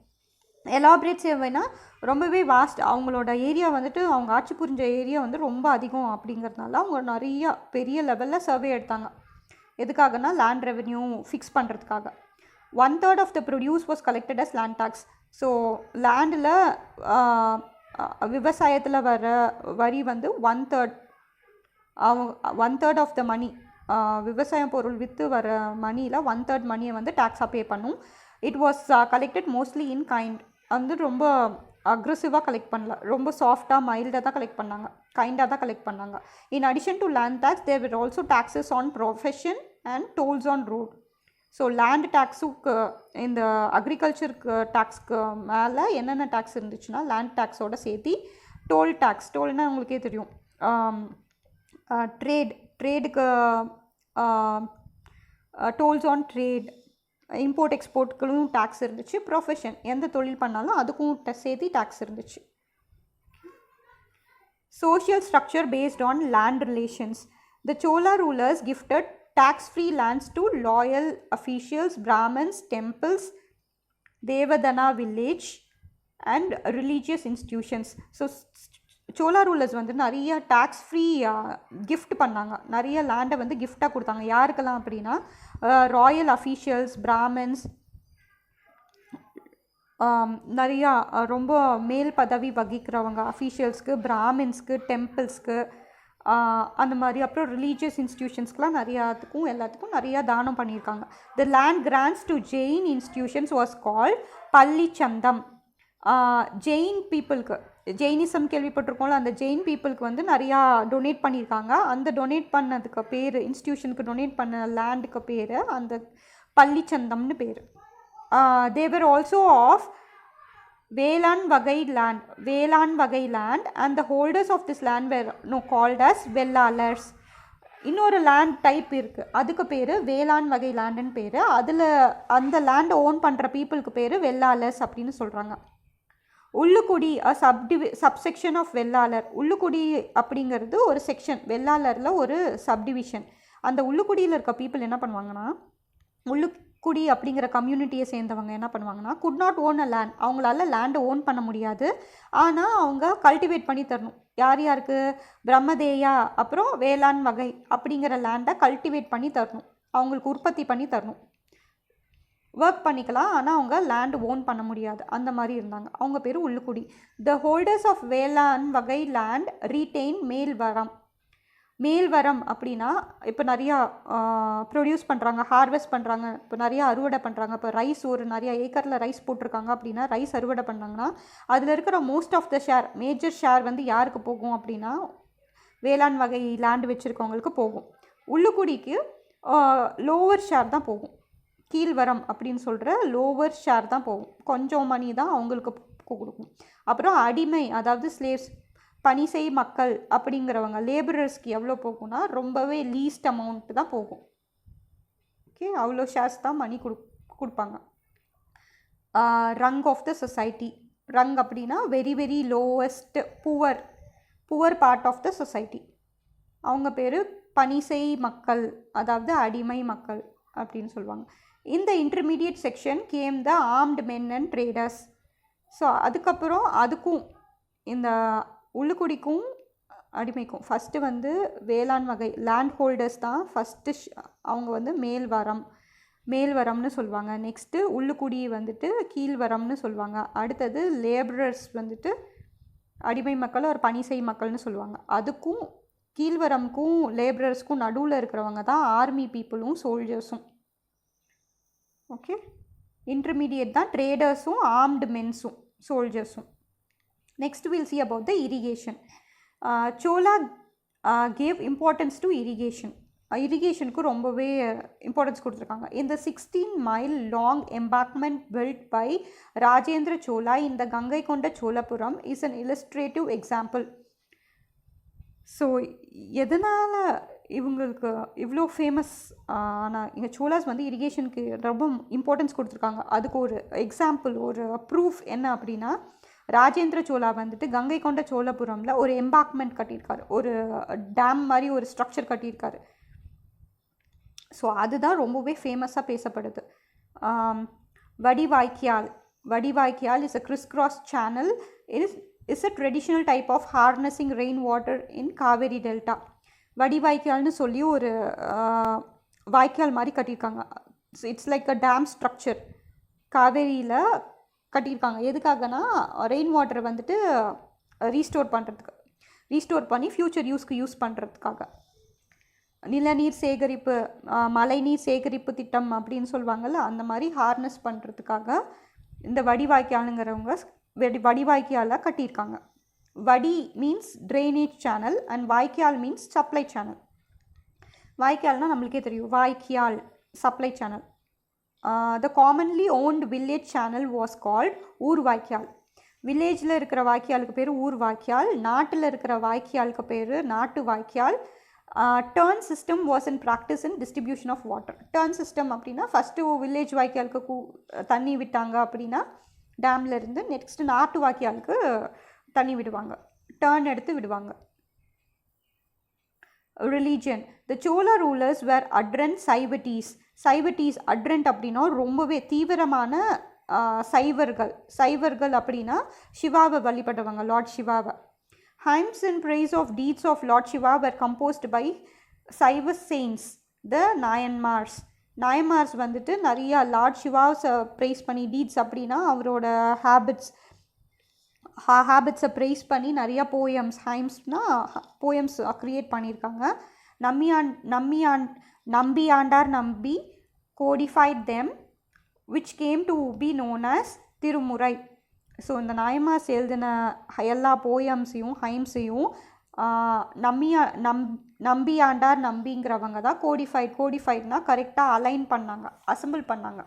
Elaborate சேவைனா ரொம்பவே வாஸ்ட். அவங்களோட ஏரியா வந்துட்டு, அவங்க ஆட்சி புரிஞ்ச ஏரியா வந்து ரொம்ப அதிகம் அப்படிங்கிறதுனால அவங்க நிறையா பெரிய லெவலில் சர்வே எடுத்தாங்க. எதுக்காகனா லேண்ட் ரெவென்யூ ஃபிக்ஸ் பண்ணுறதுக்காக. 1/3 of the produce was collected as land tax. So லேண்டில் விவசாயத்தில் வர வரி வந்து 1/3 ஆஃப் த மணி, விவசாய பொருள் விற்று வர மணியில் 1/3 மணியை வந்து டேக்ஸாக பே பண்ணும். It was collected mostly in kind. வந்து ரொம்ப அக்ரெசிவாக கலெக்ட் பண்ணல, ரொம்ப சாஃப்டாக மைல்டாக தான் கலெக்ட் பண்ணாங்க, கைண்டாக தான் கலெக்ட் பண்ணாங்க. In addition to land tax there were also taxes on profession and tolls on road. So land டேக்ஸுக்கு, இந்த அக்ரிகல்ச்சருக்கு டேக்ஸ்க்கு மேலே என்னென்ன டேக்ஸ் இருந்துச்சுன்னா, லேண்ட் டேக்ஸோடு சேர்த்து டோல் டேக்ஸ். டோல்னால் உங்களுக்கே தெரியும், ட்ரேடுக்கு டோல்ஸ் ஆன் ட்ரேட், இம்போர்ட் எக்ஸ்போர்ட்டுக்கும் டேக்ஸ் இருந்துச்சு. ப்ரொஃபஷன், எந்த தொழில் பண்ணாலும் அதுக்கும் சேர்த்து டேக்ஸ் இருந்துச்சு. Social structure based on land relations. The Chola rulers gifted tax-free lands to loyal officials, Brahmins, temples, Devadana village and religious institutions. So Chola rulers வந்து நிறைய டேக்ஸ் ஃப்ரீ கிஃப்ட் பண்ணாங்க. நிறைய லேண்டை வந்து கிஃப்டாக கொடுத்தாங்க. யாருக்கெல்லாம் அப்படின்னா, ராயல் அஃபீஷியல்ஸ், பிராமின்ஸ், நிறையா ரொம்ப மேல் பதவி வகிக்கிறவங்க அஃபீஷியல்ஸ்க்கு, பிராமின்ஸ்க்கு, டெம்பிள்ஸ்க்கு, அந்த மாதிரி. அப்புறம் ரிலீஜியஸ் இன்ஸ்டிடியூஷன்ஸ்க்குலாம் எல்லாத்துக்கும் நிறையா தானம் பண்ணியிருக்காங்க. த land grants to Jain institutions was called பள்ளி சந்தம். ஜெயின் பீப்புளுக்கு, ஜெயினிசம் கேள்விப்பட்டிருக்கோம்ல, அந்த ஜெயின் பீப்புளுக்கு வந்து நிறையா டொனேட் பண்ணியிருக்காங்க. அந்த டொனேட் பண்ணதுக்கு பேர், இன்ஸ்டிடியூஷனுக்கு டொனேட் பண்ண லேண்டுக்கு பேர் அந்த பள்ளிச்சந்தம்னு பேர். தேவர் ஆல்சோ ஆஃப் வேளாண் வகை land and the holders of this land were called as Vellalars. இன்னொரு லேண்ட் டைப் இருக்குது, அதுக்கு பேர் வேளாண் வகை லேண்டுன்னு பேர். அதில் அந்த லேண்டை ஓன் பண்ணுற பீப்புளுக்கு பேர் வெள்ளாளர்ஸ் அப்படின்னு சொல்கிறாங்க. உள்ளுக்குடி சப்செக்ஷன் ஆஃப் வெள்ளாளர். உள்ளுக்குடி அப்படிங்கிறது ஒரு செக்ஷன், வெள்ளாளரில் ஒரு சப்டிவிஷன். அந்த உள்ளுக்குடியில் இருக்க பீப்புள் என்ன பண்ணுவாங்கன்னா, குடி அப்படிங்கிற கம்யூனிட்டியை சேர்ந்தவங்க என்ன பண்ணுவாங்கன்னா could not own a land, அவங்களால லேண்டை ஓன் பண்ண முடியாது, ஆனால் அவங்க கல்டிவேட் பண்ணி தரணும். யார் யாருக்கு? பிரம்மதேயா அப்புறம் வேளாண் வகை அப்படிங்கிற லேண்டை கல்டிவேட் பண்ணி தரணும், அவங்களுக்கு உற்பத்தி பண்ணி தரணும். ஒர்க் பண்ணிக்கலாம், ஆனால் அவங்க லேண்ட் ஓன் பண்ண முடியாது, அந்த மாதிரி இருந்தாங்க. அவங்க பேர் உள்ளுக்குடி. த ஹோல்டர்ஸ் ஆஃப் வேளாண் வகை லேண்ட் ரீடெயின் மேல்வரம். மேல்வரம் அப்படின்னா இப்போ நிறையா ப்ரொடியூஸ் பண்ணுறாங்க, ஹார்வெஸ்ட் பண்ணுறாங்க, இப்போ நிறையா அறுவடை பண்ணுறாங்க. இப்போ ரைஸ் ஒரு நிறையா ஏக்கரில் ரைஸ் போட்டிருக்காங்க அப்படின்னா ரைஸ் அறுவடை பண்ணாங்கன்னா அதில் இருக்கிற most of the share, major share வந்து யாருக்கு போகும் அப்படின்னா வேளாண் வகை லேண்ட் வச்சுருக்கவங்களுக்கு போகும். உள்ளுக்குடிக்கு லோவர் ஷேர் தான் போகும், கீழ்வரம் அப்படின்னு சொல்கிற லோவர் ஷேர் தான் போகும், கொஞ்சம் மணி தான் அவங்களுக்கு கொடுக்கும். அப்புறம் அடிமை, அதாவது ஸ்லேவ்ஸ், பணிசெய் மக்கள் அப்படிங்கிறவங்க, லேபரர்ஸ்க்கு எவ்வளோ போகும்னா ரொம்பவே லீஸ்ட் அமௌண்ட் தான் போகும். ஓகே, அவ்வளோ ஷேர்ஸ் தான் மணி கொடுப்பாங்க. ரங் ஆஃப் த சொசைட்டி. ரங் அப்படின்னா very very lowest poor part of the society. அவங்க பேர் பணிசெய் மக்கள், அதாவது அடிமை மக்கள் அப்படின்னு சொல்லுவாங்க. இந்த intermediate section game the armed men and traders. So அதுக்கப்புறம் அதுக்கும் இந்த உள்ளுக்குடிக்கும் அடிமைக்கும் ஃபஸ்ட்டு வந்து வேளாண் வகை லேண்ட் ஹோல்டர்ஸ் தான் ஃபஸ்ட்டு, அவங்க வந்து மேல்வரம்னு சொல்லுவாங்க. நெக்ஸ்ட்டு உள்ளுக்குடி வந்துட்டு கீழ்வரம்னு சொல்லுவாங்க. அடுத்தது லேபரர்ஸ் வந்துட்டு அடிமை மக்கள் ஒரு பணிசெய் மக்கள்னு சொல்லுவாங்க. அதுக்கும் கீழ்வரம்க்கும் லேபரர்ஸ்க்கும் நடுவில் இருக்கிறவங்க தான் ஆர்மி பீப்புளும் சோல்ஜர்ஸும். ஓகே, இன்டர்மீடியட் தான் ட்ரேடர்ஸும் armed மென்ஸும் சோல்ஜர்ஸும். Next we'll see about the irrigation. Chola gave importance to irrigation. Irrigationக்கு ரொம்பவே இம்பார்ட்டன்ஸ் கொடுத்துருக்காங்க. In the 16-mile long embankment built by Rajendra Chola in the Gangaikonda Cholapuram is an illustrative example. So எதனால் இவங்களுக்கு இவ்வளோ famous ஆனால் இங்கே சோலாஸ் வந்து இரிகேஷனுக்கு ரொம்ப importance கொடுத்துருக்காங்க. அதுக்கு ஒரு எக்ஸாம்பிள், ஒரு ப்ரூஃப் என்ன அப்படின்னா, ராஜேந்திர சோலா வந்துட்டு கங்கை கொண்ட சோழபுரமில் ஒரு எம்பாக்மெண்ட் கட்டியிருக்காரு, ஒரு டேம் மாதிரி ஒரு ஸ்ட்ரக்சர் கட்டியிருக்காரு. ஸோ அதுதான் ரொம்பவே ஃபேமஸாக பேசப்படுது. Vadivaikkal is a criss cross channel, is a traditional type of harnessing rainwater in Kaveri Delta. வடிவாய்க்கால்னு சொல்லி ஒரு வாய்க்கால் மாதிரி கட்டியிருக்காங்க. It's like a dam structure காவேரியில் கட்டியிருக்காங்க. எதுக்காகனா ரெயின் வாட்டரை வந்துட்டு ரீஸ்டோர் பண்ணி ஃப்யூச்சர் யூஸ்க்கு யூஸ் பண்ணுறதுக்காக. நிலநீர் சேகரிப்பு, மழைநீர் சேகரிப்பு திட்டம் அப்படின்னு சொல்லுவாங்கள்ல, அந்த மாதிரி ஹார்னஸ் பண்ணுறதுக்காக இந்த வடிவாய்க்காலுங்கிறவங்க வடிவாய்க்கால கட்டியிருக்காங்க. வடி மீன்ஸ் ட்ரைனேஜ் சேனல் அண்ட் வாய்க்கால் மீன்ஸ் சப்ளை சேனல். வாய்க்கால்னால் நம்மளுக்கே தெரியும், வாய்க்கால் supply channel. The commonly won't village channel was called ஊர் வாய்க்கால். வில்லேஜில் இருக்கிற வாய்க்காலுக்கு பேர் ஊர் வாய்க்கால், நாட்டில் இருக்கிற வாய்க்காலுக்கு பேர் நாட்டு வாய்க்கால். Turn system was in practice in distribution of water. Turn system அப்படின்னா ஃபஸ்ட்டு வில்லேஜ் வாய்க்காலுக்கு தண்ணி விட்டாங்க அப்படின்னா டேமில் இருந்து நெக்ஸ்ட்டு நாட்டு வாய்க்காலுக்கு தண்ணி விடுவாங்க, டர்ன் எடுத்து விடுவாங்க. ரிலீஜன். த சோலா ரூலர்ஸ் வேர் அட்ரண்ட் சைவட்டீஸ். அட்ரண்ட் அப்படின்னா ரொம்பவே தீவிரமான சைவர்கள் அப்படின்னா சிவாவை வழிபடுறவங்க, லார்ட் சிவாவை. Hymns and praise of deeds of lord Shiva were composed by Saiva saints the Nayanmars வந்துட்டு நிறையா லார்ட் சிவாவை ப்ரைஸ் பண்ணி, டீட்ஸ் அப்படின்னா அவரோட ஹேபிட்ஸை ப்ரைஸ் பண்ணி நிறையா ஹைம்ஸ்னால் போயம்ஸ் க்ரியேட் பண்ணியிருக்காங்க. நம்பியாண்டார் நம்பி codified them which came to be known as திருமுறை. ஸோ இந்த நாயன்மார்ஸ் எழுதின எல்லா போயம்ஸையும் ஹைம்ஸையும் நம்பியாண்டார் நம்பிங்கிறவங்க தான் கோடிஃபைட்னா கரெக்டாக அலைன் பண்ணாங்க, அசம்பிள் பண்ணாங்க,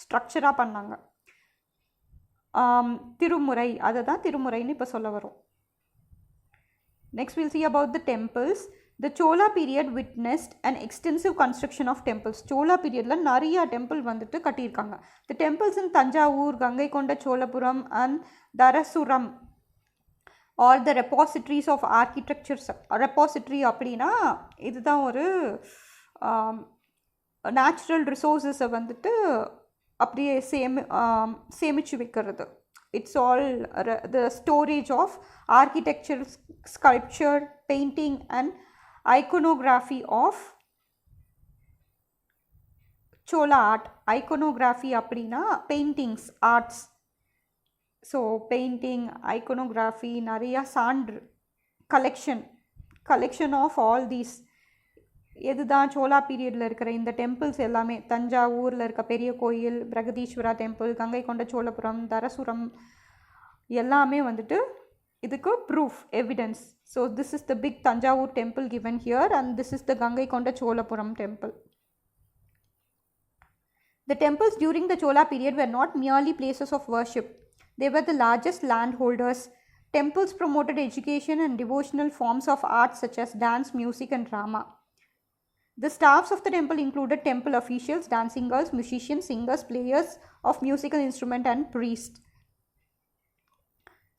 ஸ்ட்ரக்சராக பண்ணாங்க. திருமுறை, அதை தான் திருமுறைன்னு இப்போ சொல்ல வரும். Next will see about the temples. The Chola period witnessed an extensive construction of temples. Chola periodல நிறையா டெம்பிள் வந்துட்டு கட்டியிருக்காங்க. The temples in Thanjavur, Gangai கொண்ட Cholapuram and Darasuram are the repositories of architectures. Repository அப்படின்னா இதுதான் ஒரு நேச்சுரல் ரிசோர்ஸஸை வந்துட்டு அப்படியே சேமிச்சு வைக்கிறது. It's all the storage of architecture, sculpture, painting and iconography of Chola art. Iconography அப்படின்னா paintings, arts. So painting, iconography, நிறையா சான்று, கலெக்ஷன் ஆஃப் ஆல் தீஸ். எதுதான் சோலா பீரியடில் இருக்கிற இந்த டெம்பிள்ஸ் எல்லாமே, தஞ்சாவூரில் இருக்க பெரிய கோயில், பிரகதீஸ்வரா டெம்பிள், கங்கை கொண்ட சோழபுரம், தரசுரம், எல்லாமே வந்துட்டு இதுக்கு proof, evidence. So this is the big Thanjavur temple given here and this is the Gangai கொண்ட Cholapuram temple. The temples during the Chola period were not merely places of worship. They were the largest landholders. Temples promoted education and devotional forms of art such as dance, music, and drama. The staffs of the temple included temple officials, dancing girls, musicians, singers, players of musical instrument, and priests.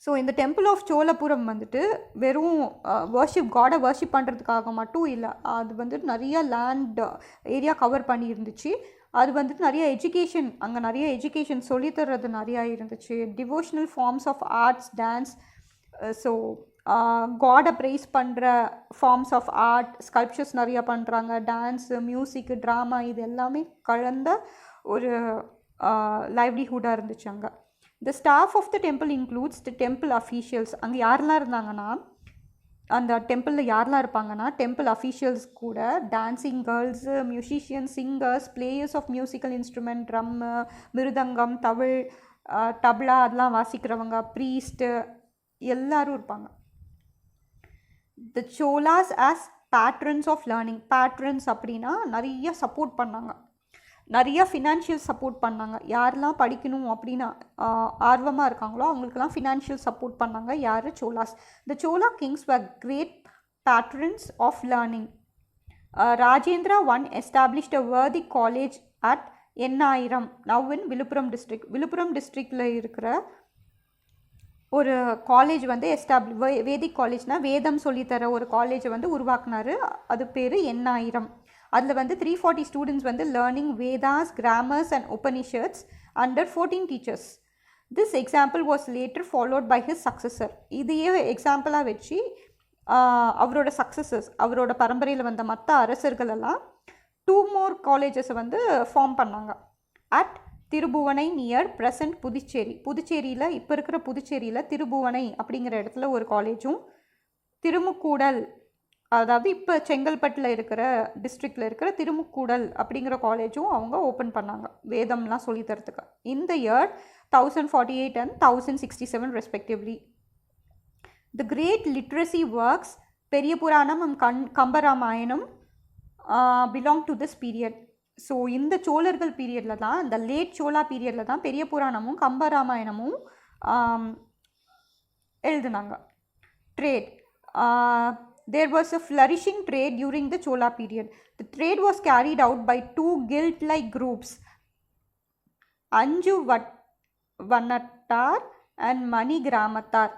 So இந்த temple of Cholapuram வந்துட்டு வெறும் காடை worship பண்ணுறதுக்காக மட்டும் இல்லை, அது வந்துட்டு நிறையா லேண்ட் ஏரியா கவர் பண்ணியிருந்துச்சு. அது வந்துட்டு நிறைய எஜுகேஷன், அங்கே நிறைய எஜுகேஷன் சொல்லித்தர்றது நிறையா இருந்துச்சு. Devotional forms of arts, dance, so காடை ப்ரைஸ் பண்ணுற ஃபார்ம்ஸ் ஆஃப் ஆர்ட், ஸ்கல்ப்சர்ஸ் நிறையா பண்ணுறாங்க, டான்ஸு, மியூசிக்கு, ட்ராமா, இது எல்லாமே கலந்த ஒரு லைவ்லிஹுட்டாக இருந்துச்சு அங்கே. The staff of the temple includes the temple officials. அங்கே யாரெல்லாம் இருந்தாங்கன்னா, அந்த டெம்பிளில் யாரெல்லாம் இருப்பாங்கன்னா, டெம்பிள் அஃபீஷியல்ஸ் கூட dancing girls, musicians, singers, players of musical instrument, drum, mridangam, tabla அதெல்லாம் வாசிக்கிறவங்க, ப்ரீஸ்ட்டு, எல்லாரும் இருப்பாங்க. The Cholas as patrons of learning. Patrons அப்படின்னா நிறைய சப்போர்ட் பண்ணாங்க, நிறையா ஃபினான்ஷியல் சப்போர்ட் பண்ணாங்க. யாரெல்லாம் படிக்கணும் அப்படின்னா ஆர்வமாக இருக்காங்களோ அவங்களுக்கெல்லாம் ஃபினான்ஷியல் சப்போர்ட் பண்ணாங்க. யார்? சோலாஸ். த சோலா Kings were great patrons of learning. Rajendra I established a Vedic college at Ennairam, now in Viluppuram district. Viluppuram டிஸ்ட்ரிக்டில் இருக்கிற ஒரு காலேஜ் வந்து வேதிக் காலேஜ்னால் வேதம் சொல்லித்தர ஒரு காலேஜை வந்து உருவாக்குனார். அது பேர் எண்ணாயிரம். அதில் வந்து 340 ஸ்டூடெண்ட்ஸ் வந்து learning Vedas, grammars and Upanishads under 14 teachers. This example was later followed by his successor. இதையே எக்ஸாம்பிளாக வச்சு அவரோட சக்ஸஸர்ஸ், அவரோட பரம்பரையில் வந்த மற்ற அரசர்கள் எல்லாம் 2 more காலேஜஸை வந்து ஃபார்ம் பண்ணாங்க. At Thirubuvanai near present Puducherry. புதுச்சேரியில், இப்போ இருக்கிற புதுச்சேரியில் திருபுவனை அப்படிங்கிற இடத்துல ஒரு காலேஜும், திருமுக்கூடல், அதாவது இப்போ செங்கல்பட்டில் இருக்கிற டிஸ்ட்ரிக்டில் இருக்கிற திருமுக்கூடல் அப்படிங்கிற காலேஜும் அவங்க ஓப்பன் பண்ணாங்க, வேதம்லாம் சொல்லித்தரத்துக்கு. இந்த year 1048 and 1067 respectively. The great literacy works Periya Puranam and Kambaramayanam belong to this period. So இந்த சோழர்கள் பீரியடில் தான், இந்த லேட் சோழா பீரியடில் தான் பெரிய புராணமும் கம்பராமாயணமும் எழுதுனாங்க. Trade. There was a flourishing trade during the Chola period. The trade was carried out by 2 guild-like groups, Anju Vanattar and Mani Gramatar.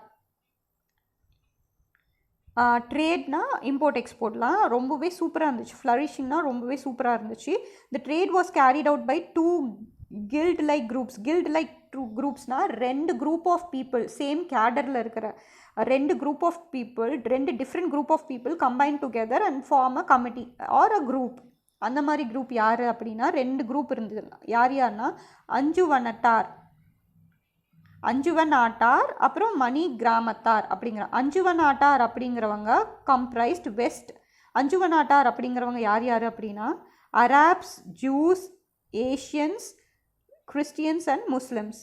ட்ரேட்னா இம்போர்ட் எக்ஸ்போர்ட்லாம் ரொம்பவே சூப்பராக இருந்துச்சு. ஃப்ளரிஷிங்னா ரொம்பவே சூப்பராக இருந்துச்சு. The trade was carried out by 2 guild-like groups. guild-like குரூப்ஸ்னால் 2 குரூப் ஆஃப் பீப்புள், சேம் கேடரில் இருக்கிற 2 group of people, 2 different group of people combine together and form a committee or a group. அந்த மாதிரி குரூப் யார் அப்படின்னா 2 குரூப் இருந்தது. யார்னா Anjouan ஆட்டார் அப்புறம் மணி கிராமத்தார் அப்படிங்கிற. அஞ்சுவன் ஆட்டார் அப்படிங்கிறவங்க கம்ப்ரைஸ்ட் வெஸ்ட். அஞ்சுவன் ஆட்டார் அப்படிங்கிறவங்க யார் அப்படின்னா Arabs, juice, Asians, Christians and Muslims.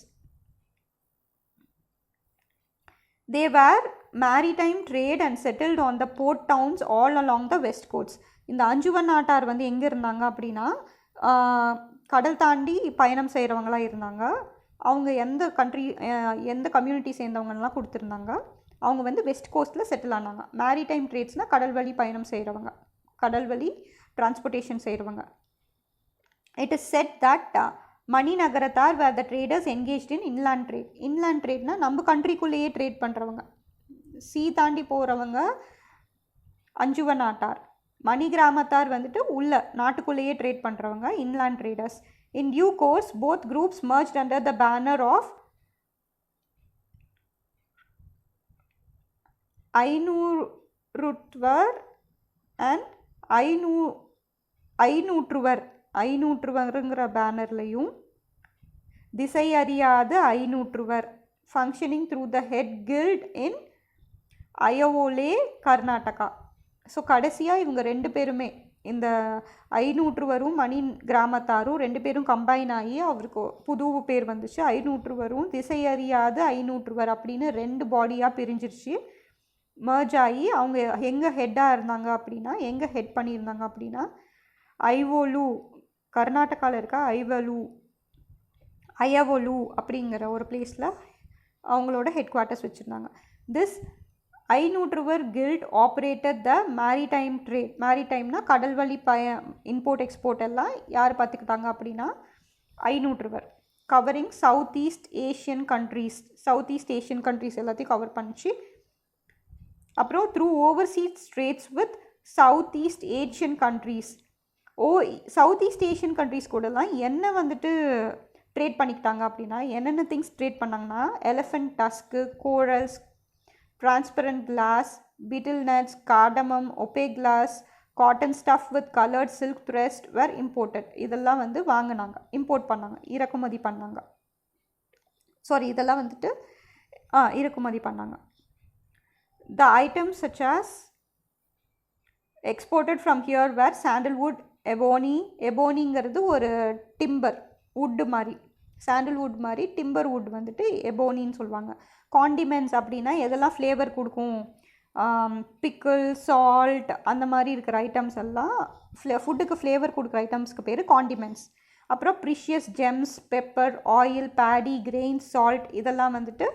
They were maritime trade and settled on the port towns all along the west coasts. இந்த அஞ்சுவன் நாட்டார் வந்து எங்கே இருந்தாங்க அப்படின்னா கடல் தாண்டி பயணம் செய்கிறவங்களாம் இருந்தாங்க. அவங்க எந்த கம்யூனிட்டி சேர்ந்தவங்கலாம் கொடுத்துருந்தாங்க. அவங்க வந்து வெஸ்ட் கோஸ்ட்டில் செட்டில் ஆனாங்க. மேரிடைம் ட்ரேட்ஸ்னால் கடல் வழி பயணம் செய்கிறவங்க, கடல் வழி டிரான்ஸ்போர்ட்டேஷன் செய்கிறவங்க. It is said that Mani Nagarathar were the traders engaged in inland trade. Inland ட்ரேட்னால் நம்ம கண்ட்ரிக்குள்ளேயே ட்ரேட் பண்ணுறவங்க, சீ தாண்டி போகிறவங்க அஞ்சுவன் நாட்டார். மணி கிராமத்தார் வந்துட்டு உள்ள நாட்டுக்குள்ளேயே ட்ரேட் பண்ணுறவங்க, inland traders. In due course both groups merged under the banner of Ainnurruvar and ஐநூற்றுவருங்கிற பேனர்லையும் Thisai Ariyatha Ainnurruvar functioning through the head guild in Aihole Karnataka. So கடைசியாக இவங்க 2 பேருமே, இந்த ஐநூற்றுவரும் மணி கிராமத்தாரும் 2 பேரும் கம்பைன் ஆகி அவருக்கு புது பேர் வந்துச்சு. ஐநூற்றுவரும் திசை அறியாத ஐநூற்றுவர் அப்படின்னு 2 பாடியாக பிரிஞ்சிருச்சு. மர்ஜ் ஆகி அவங்க எங்கே ஹெட்டாக இருந்தாங்க அப்படின்னா, எங்கே ஹெட் பண்ணியிருந்தாங்க அப்படின்னா ஐவோலு, கர்நாடகாவில் இருக்க அயவோலு அப்படிங்கிற ஒரு பிளேஸில் அவங்களோட ஹெட் குவார்ட்டர்ஸ் வச்சுருந்தாங்க. This Ainnurruvar guild operated the maritime trade. மேரிடைம்னா கடல் வழி இம்போர்ட் எக்ஸ்போர்ட் எல்லாம் யார் பார்த்துக்கிட்டாங்க அப்படின்னா Ainnurruvar. Covering south east Asian countries எல்லாத்தையும் கவர் பண்ணிச்சு. அப்புறம் through overseas trades with south east Asian countries. South east Asian countries கூடலாம் என்ன வந்துட்டு ட்ரேட் பண்ணிக்கிட்டாங்க அப்படின்னா, என்னென்ன திங்ஸ் ட்ரேட் பண்ணாங்கன்னா, elephant tusk, corals, transparent glass, betel nuts, cardamom, opaque glass, cotton stuff with colored silk thread were imported. இதெல்லாம் வந்து வாங்கினாங்க, இம்போர்ட் பண்ணாங்க, இறக்குமதி பண்ணாங்க. இதெல்லாம் வந்துட்டு இறக்குமதி பண்ணாங்க. The items such as exported from here were sandalwood, ebonyங்கிறது ஒரு டிம்பர் வுட் மாதிரி, சாண்டல்வுட் மாதிரி டிம்பர் வுட் வந்துட்டு எபோனின்னு சொல்லுவாங்க. காண்டிமெண்ட்ஸ் அப்படின்னா எதெல்லாம் ஃப்ளேவர் கொடுக்கும், பிக்கிள், சால்ட் அந்த மாதிரி இருக்கிற ஐட்டம்ஸ் எல்லாம் ஃபுட்டுக்கு ஃப்ளேவர் கொடுக்குற ஐட்டம்ஸ்க்கு பேர் காண்டிமெண்ட்ஸ். அப்புறம் precious gems, pepper, oil, paddy, grains, salt இதெல்லாம் வந்துட்டு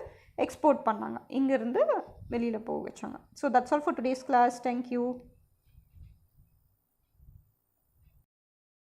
எக்ஸ்போர்ட் பண்ணாங்க, இங்கேருந்து வெளியில் போக வச்சாங்க. So that's all for today's class. Thank you.